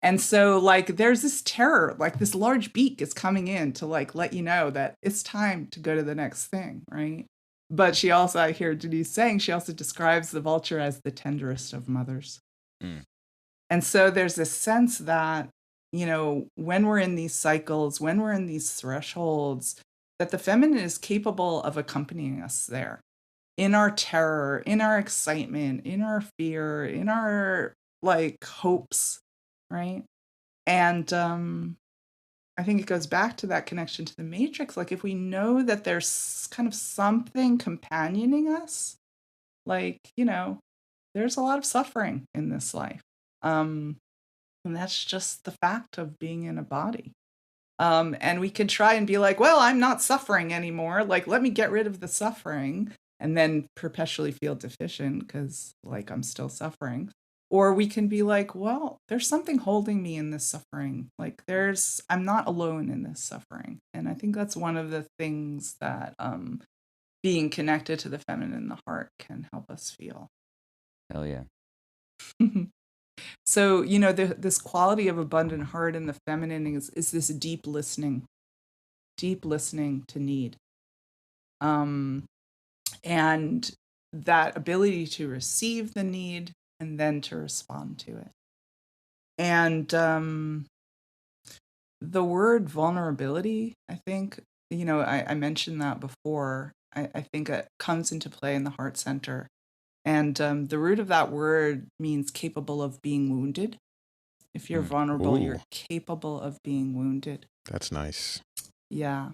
And so like there's this terror, like this large beak is coming in to like let you know that it's time to go to the next thing, right? But she also, I hear Denise saying, she also describes the vulture as the tenderest of mothers. And so there's this sense that, you know, when we're in these cycles, when we're in these thresholds, that the feminine is capable of accompanying us there in our terror, in our excitement, in our fear, in our like hopes, right? And I think it goes back to that connection to the matrix. Like if we know that there's kind of something companioning us, like, you know, there's a lot of suffering in this life. And that's just the fact of being in a body. And we can try and be like, well, I'm not suffering anymore. Like, let me get rid of the suffering, and then perpetually feel deficient because like I'm still suffering. Or we can be like, well, there's something holding me in this suffering. Like I'm not alone in this suffering. And I think that's one of the things that being connected to the feminine in the heart can help us feel. Hell yeah. So, you know, this quality of abundant heart in the feminine is this deep listening to need. And that ability to receive the need and then to respond to it. And the word vulnerability, I think, I mentioned that before. I think it comes into play in the heart center. And the root of that word means capable of being wounded. If you're vulnerable, Ooh. you're capable of being wounded. That's nice. Yeah.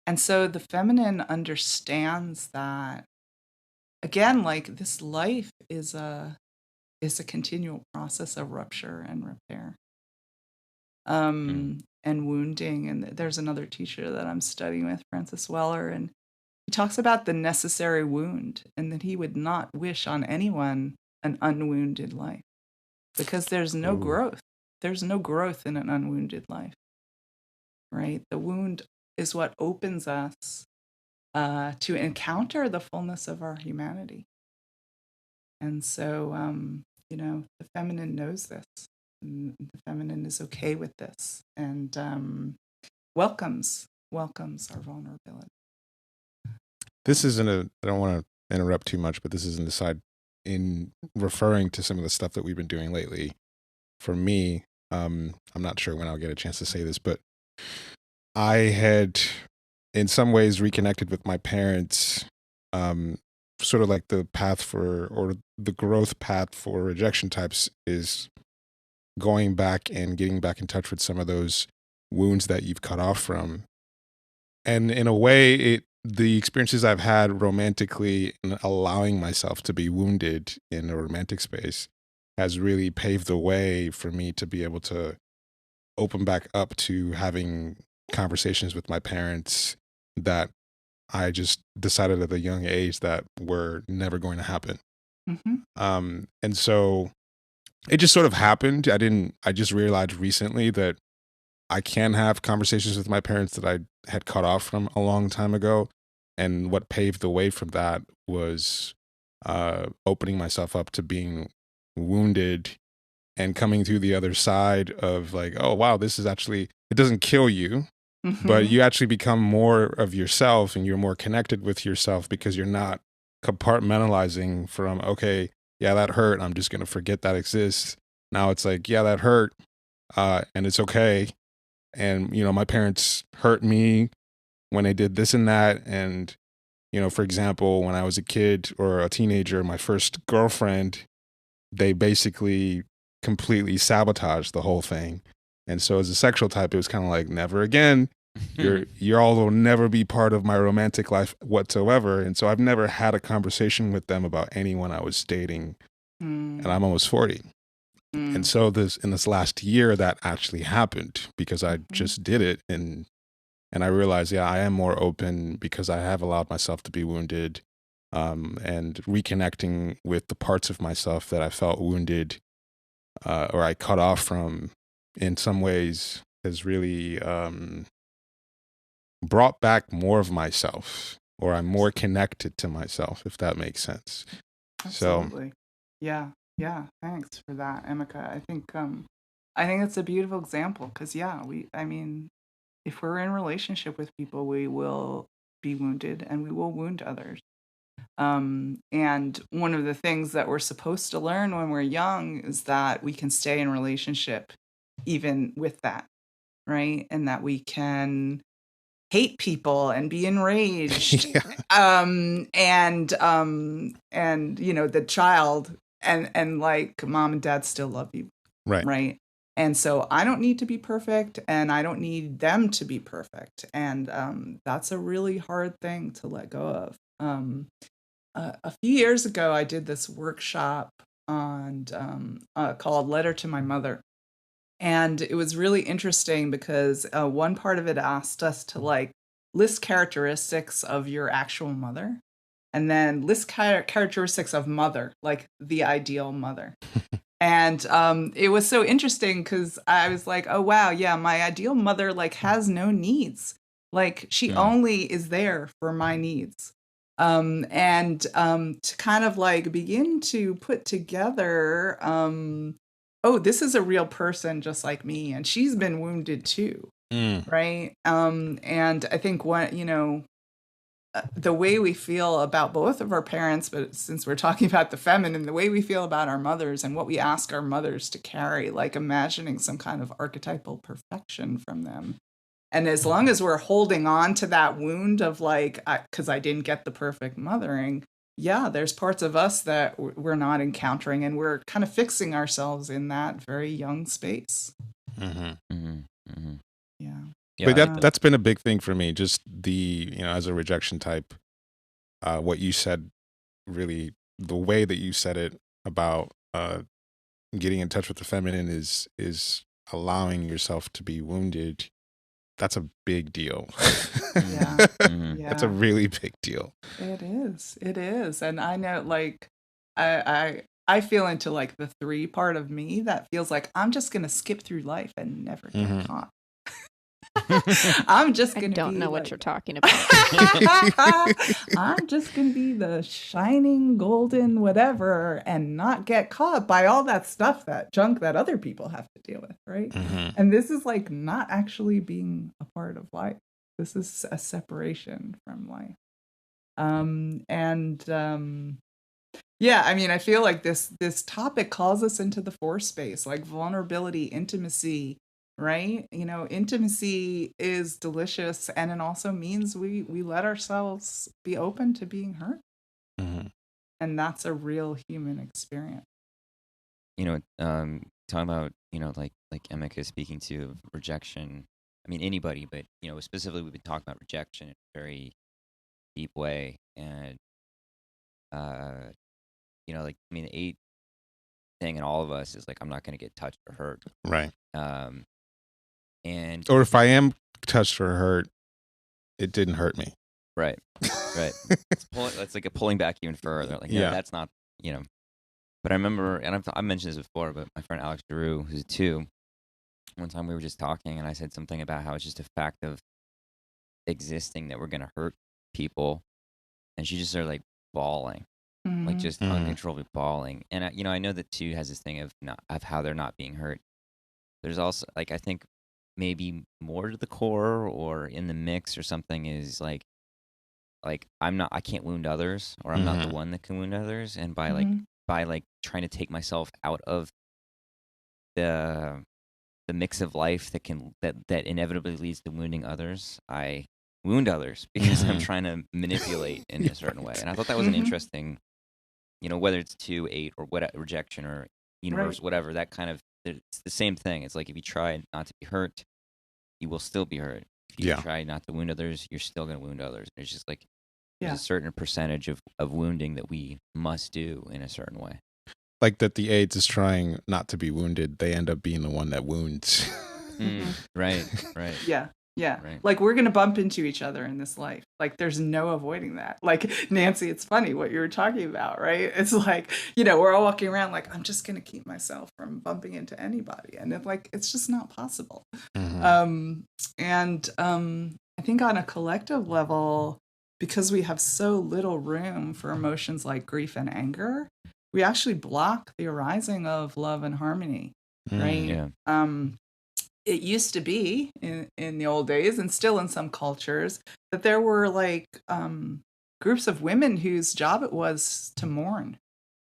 And so the feminine understands that, again, like this life is a continual process of rupture and repair. And wounding. And there's another teacher that I'm studying with, Francis Weller, and he talks about the necessary wound, and that he would not wish on anyone an unwounded life, because there's no growth. There's no growth in an unwounded life, right? The wound is what opens us to encounter the fullness of our humanity. And so, the feminine knows this, and the feminine is okay with this, and welcomes our vulnerability. This isn't I don't want to interrupt too much, but this is an aside in referring to some of the stuff that we've been doing lately. For me, I'm not sure when I'll get a chance to say this, but I had in some ways reconnected with my parents, sort of like the path or the growth path for rejection types is going back and getting back in touch with some of those wounds that you've cut off from. And in a way, the experiences I've had romantically and allowing myself to be wounded in a romantic space has really paved the way for me to be able to open back up to having conversations with my parents that I just decided at a young age that were never going to happen. And so it just sort of happened. I just realized recently that I can have conversations with my parents that I had cut off from a long time ago. And what paved the way from that was opening myself up to being wounded and coming through the other side of like, oh, wow, this is actually, it doesn't kill you, but you actually become more of yourself and you're more connected with yourself because you're not compartmentalizing from, okay, yeah, that hurt. I'm just going to forget that exists. Now it's like, yeah, that hurt. And it's okay. And, my parents hurt me when they did this and that. And, for example, when I was a kid or a teenager, my first girlfriend, they basically completely sabotaged the whole thing. And so as a sexual type, it was kind of like, never again. You're all will never be part of my romantic life whatsoever. And so I've never had a conversation with them about anyone I was dating. And I'm almost 40. And so in this last year, that actually happened because I just did it. And I realized, yeah, I am more open because I have allowed myself to be wounded, and reconnecting with the parts of myself that I felt wounded or I cut off from in some ways has really brought back more of myself, or I'm more connected to myself, if that makes sense. Absolutely. So, yeah. Thanks for that, Emeka. I think it's a beautiful example because, if we're in relationship with people, we will be wounded and we will wound others. And one of the things that we're supposed to learn when we're young is that we can stay in relationship even with that, right? And that we can hate people and be enraged. And the child and like mom and dad still love you. Right. And so I don't need to be perfect and I don't need them to be perfect. And that's a really hard thing to let go of. A few years ago, I did this workshop on called Letter to My Mother. And it was really interesting because one part of it asked us to list characteristics of your actual mother, and then list characteristics of mother, like the ideal mother. And it was so interesting because I was like, oh, wow, yeah, my ideal mother has no needs. She only is there for my needs. And to kind of begin to put together, this is a real person just like me, and she's been wounded too, right? And I think the way we feel about both of our parents, but since we're talking about the feminine, the way we feel about our mothers and what we ask our mothers to carry, like imagining some kind of archetypal perfection from them. And as long as we're holding on to that wound of like, because I didn't get the perfect mothering, yeah, there's parts of us that we're not encountering, and we're kind of fixing ourselves in that very young space. Yeah. But that's been a big thing for me. Just as a rejection type, what you said, really, the way that you said it about getting in touch with the feminine is allowing yourself to be wounded. That's a big deal. Yeah. That's a really big deal. It is. And I know, like, I feel into like the 3 part of me that feels like I'm just going to skip through life and never get caught. I'm just going to I don't know what you're talking about. I'm just going to be the shining golden whatever and not get caught by all that stuff, that junk that other people have to deal with, right? And this is like not actually being a part of life. This is a separation from life. Yeah, I mean, I feel like this topic calls us into the 4 space, like vulnerability, intimacy, right? Intimacy is delicious, and it also means we let ourselves be open to being hurt. And that's a real human experience. Talking about, like Emeka is speaking to rejection. I mean, anybody, but, specifically we've been talking about rejection in a very deep way. And, the 8 thing in all of us is like, I'm not going to get touched or hurt. Right. Or if I am touched or hurt, it didn't hurt me. Right. It's like a pulling back even further. Like, that's not, But I remember, and I've mentioned this before, but my friend Alex Giroux, who's a 2, one time we were just talking, and I said something about how it's just a fact of existing that we're going to hurt people. And she just started like bawling, like just uncontrollably bawling. And I know that 2 has this thing of how they're not being hurt. There's also, like, I think maybe more to the core or in the mix or something is like I can't wound others, or I'm not the one that can wound others. And by trying to take myself out of the mix of life that inevitably leads to wounding others, I wound others because I'm trying to manipulate in a certain way. And I thought that was an interesting, whether it's 2, 8, or what, rejection or universe, whatever, that kind of, it's the same thing. It's like if you try not to be hurt, you will still be hurt. If you try not to wound others, you're still going to wound others. It's just like there's a certain percentage of wounding that we must do in a certain way. Like that the AIDS is trying not to be wounded, they end up being the one that wounds. Right. Yeah. Right. Like, we're going to bump into each other in this life. Like, there's no avoiding that. Like, Nancy, it's funny what you were talking about, right? It's like, we're all walking around like, I'm just going to keep myself from bumping into anybody. And it's just not possible. I think on a collective level, because we have so little room for emotions like grief and anger, we actually block the arising of love and harmony, right? Yeah. It used to be in the old days, and still in some cultures, that there were like groups of women whose job it was to mourn,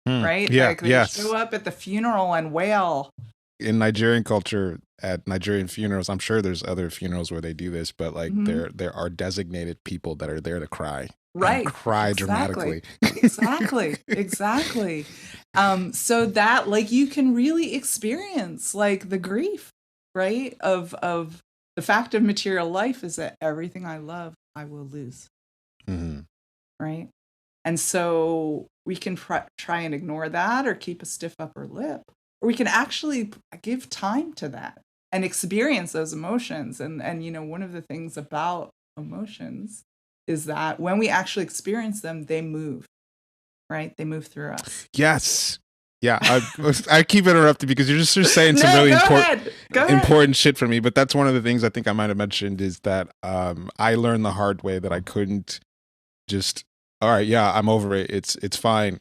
right? Yeah, like they show up at the funeral and wail. In Nigerian culture, at Nigerian funerals, I'm sure there's other funerals where they do this, but like there are designated people that are there to cry. Right. Cry dramatically. Exactly. So that, like, you can really experience like the grief, right? Of the fact of material life is that everything I love, I will lose. Right. And so we can try and ignore that or keep a stiff upper lip, or we can actually give time to that and experience those emotions. And one of the things about emotions is that when we actually experience them, they move, right? They move through us. Yes. Yeah, I keep interrupting because you're just saying some really important shit for me. But that's one of the things I think I might have mentioned is that I learned the hard way that I couldn't just, all right, yeah, I'm over it. It's fine.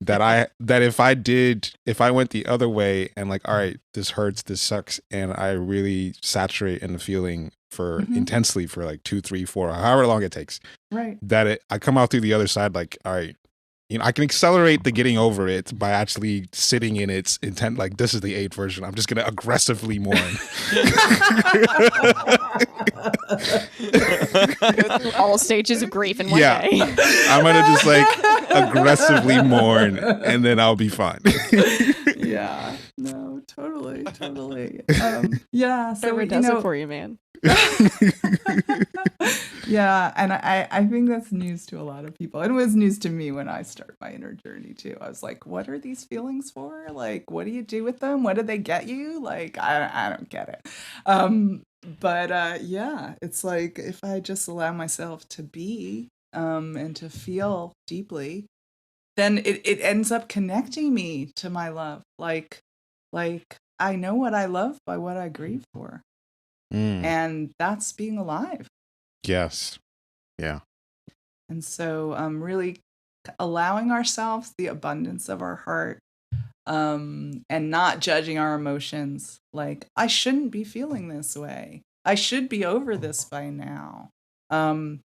That if I went the other way and like, all right, this hurts, this sucks, and I really saturate in the feeling for Mhm. intensely for like 2, 3, 4, however long it takes, Right. that I come out through the other side like, all right, I can accelerate the getting over it by actually sitting in its intent. Like, this is the 8 version. I'm just going to aggressively mourn. Go through all stages of grief in one day. I'm going to just like aggressively mourn and then I'll be fine. Yeah. No, totally. Yeah. So, Whatever does it for you, man. Yeah, and I think that's news to a lot of people. It was news to me when I started my inner journey too. I was like, what are these feelings for? Like, what do you do with them? What do they get you? Like, I don't get it. But yeah, it's like if I just allow myself to be and to feel deeply, then it ends up connecting me to my love. Like I know what I love by what I grieve for. And that's being alive. Yes. Yeah. And so really allowing ourselves the abundance of our heart and not judging our emotions. Like, I shouldn't be feeling this way. I should be over this by now. All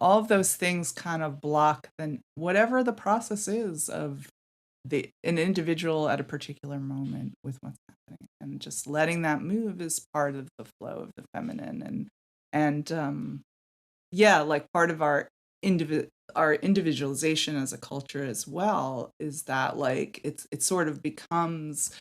of those things kind of block then whatever the process is of an individual at a particular moment with what's happening, and just letting that move is part of the flow of the feminine, and like part of our individualization as a culture as well is that like it sort of becomes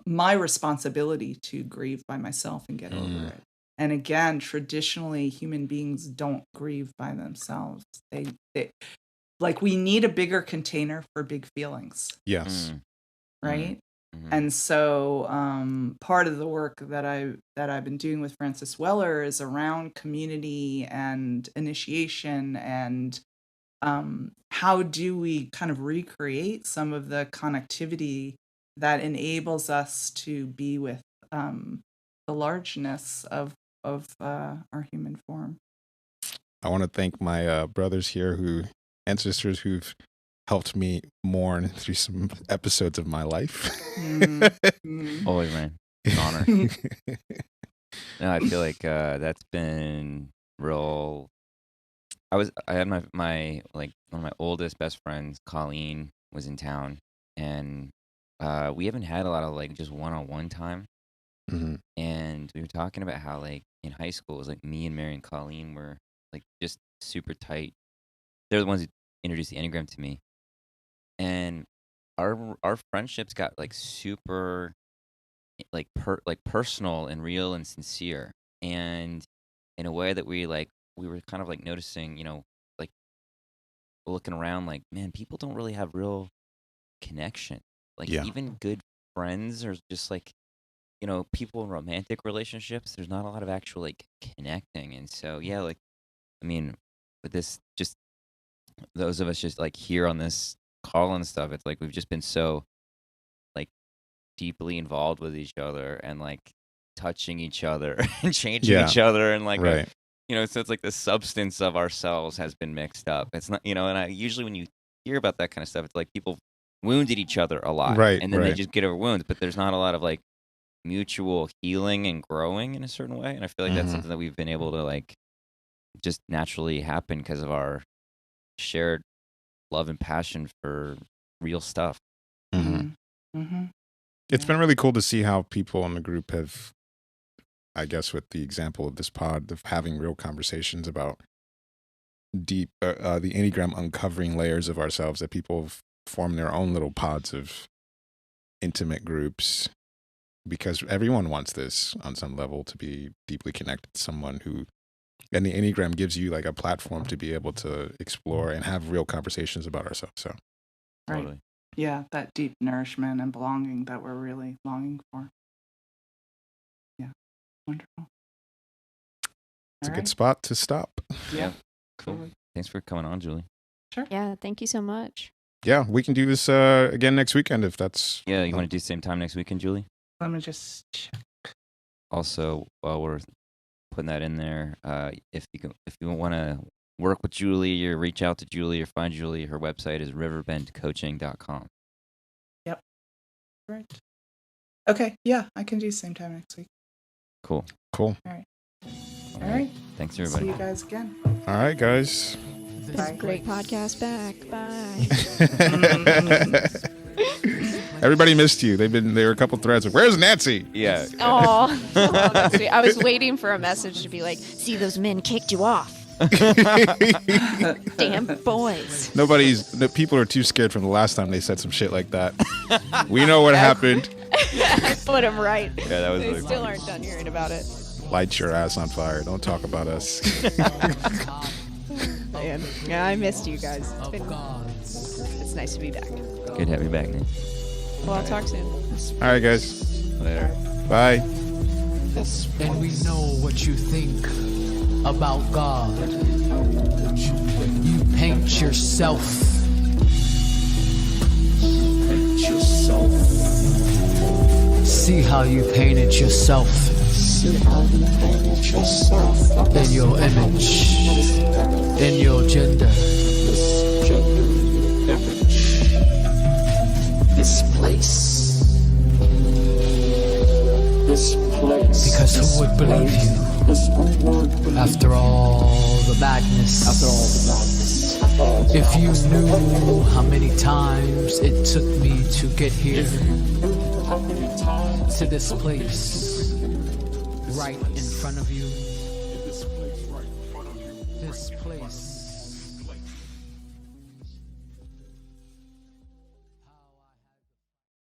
my responsibility to grieve by myself and get over it. And again, traditionally, human beings don't grieve by themselves. They like, we need a bigger container for big feelings. Yes. Right. And so part of the work that I've been doing with Francis Weller is around community and initiation, and how do we kind of recreate some of the connectivity that enables us to be with the largeness of our human form. I want to thank my brothers here and sisters who've helped me mourn through some episodes of my life. Always, man. It's an honor. No, I feel like that's been real. I had my like one of my oldest best friends, Colleen, was in town, and we haven't had a lot of like just one-on-one time. And we were talking about how like in high school it was like me and Mary and Colleen were like just super tight. They're the ones who introduced the Enneagram to me, and our friendships got like super like personal and real and sincere, and in a way that we were kind of like noticing, like looking around, like, man, people don't really have real connection. Like even good friends are just like, people in romantic relationships, there's not a lot of actual like connecting. And so like, I mean, with this, just those of us just like here on this call and stuff, it's like we've just been so like deeply involved with each other and like touching each other and changing each other, and like so it's like the substance of ourselves has been mixed up. It's not, and I usually when you hear about that kind of stuff, it's like people wounded each other a lot, and then they just get over wounds, but there's not a lot of like mutual healing and growing in a certain way. And I feel like that's something that we've been able to like just naturally happen because of our shared love and passion for real stuff. It's been really cool to see how people in the group have, I guess with the example of this pod, of having real conversations about deep the Enneagram uncovering layers of ourselves, that people have formed their own little pods of intimate groups, because everyone wants this on some level, to be deeply connected to someone who, and the Enneagram gives you like a platform to be able to explore and have real conversations about ourselves. So Totally. Yeah, that deep nourishment and belonging that we're really longing for. Yeah, wonderful. It's a good spot to stop. Yeah, cool. Totally. Thanks for coming on, Julie. Sure. Yeah, thank you so much. Yeah, we can do this again next weekend if that's... Yeah, you want to do the same time next weekend, Julie? Let me just check. Also, while we're putting that in there, if you want to work with Julie or reach out to Julie or find Julie, her website is riverbendcoaching.com. Yep. Right. Okay. Yeah, I can do same time next week. Cool. All right. All right. Thanks, See everybody. you guys again. All right, guys. Bye. Great podcast back. Bye. Everybody missed you. There were a couple threads. Like, where's Nancy? Yeah. Oh, that's sweet. I was waiting for a message to be like, "See, those men kicked you off." Damn boys. People are too scared from the last time they said some shit like that. We know what happened. I put them right. Yeah, that was They really still funny. aren't done hearing about it. Light your ass on fire. Don't talk about us. Man, yeah, I missed you guys. It's nice to be back. Good to have you back, Nate. Well, I'll talk soon. All right, guys. Later. Bye. And we know what you think about God. You paint yourself. See how you painted yourself. In your image. In your gender. This place. Because who would believe you? After all the madness. If you knew how many times it took me to get here. To this place. Right in front of you. This place.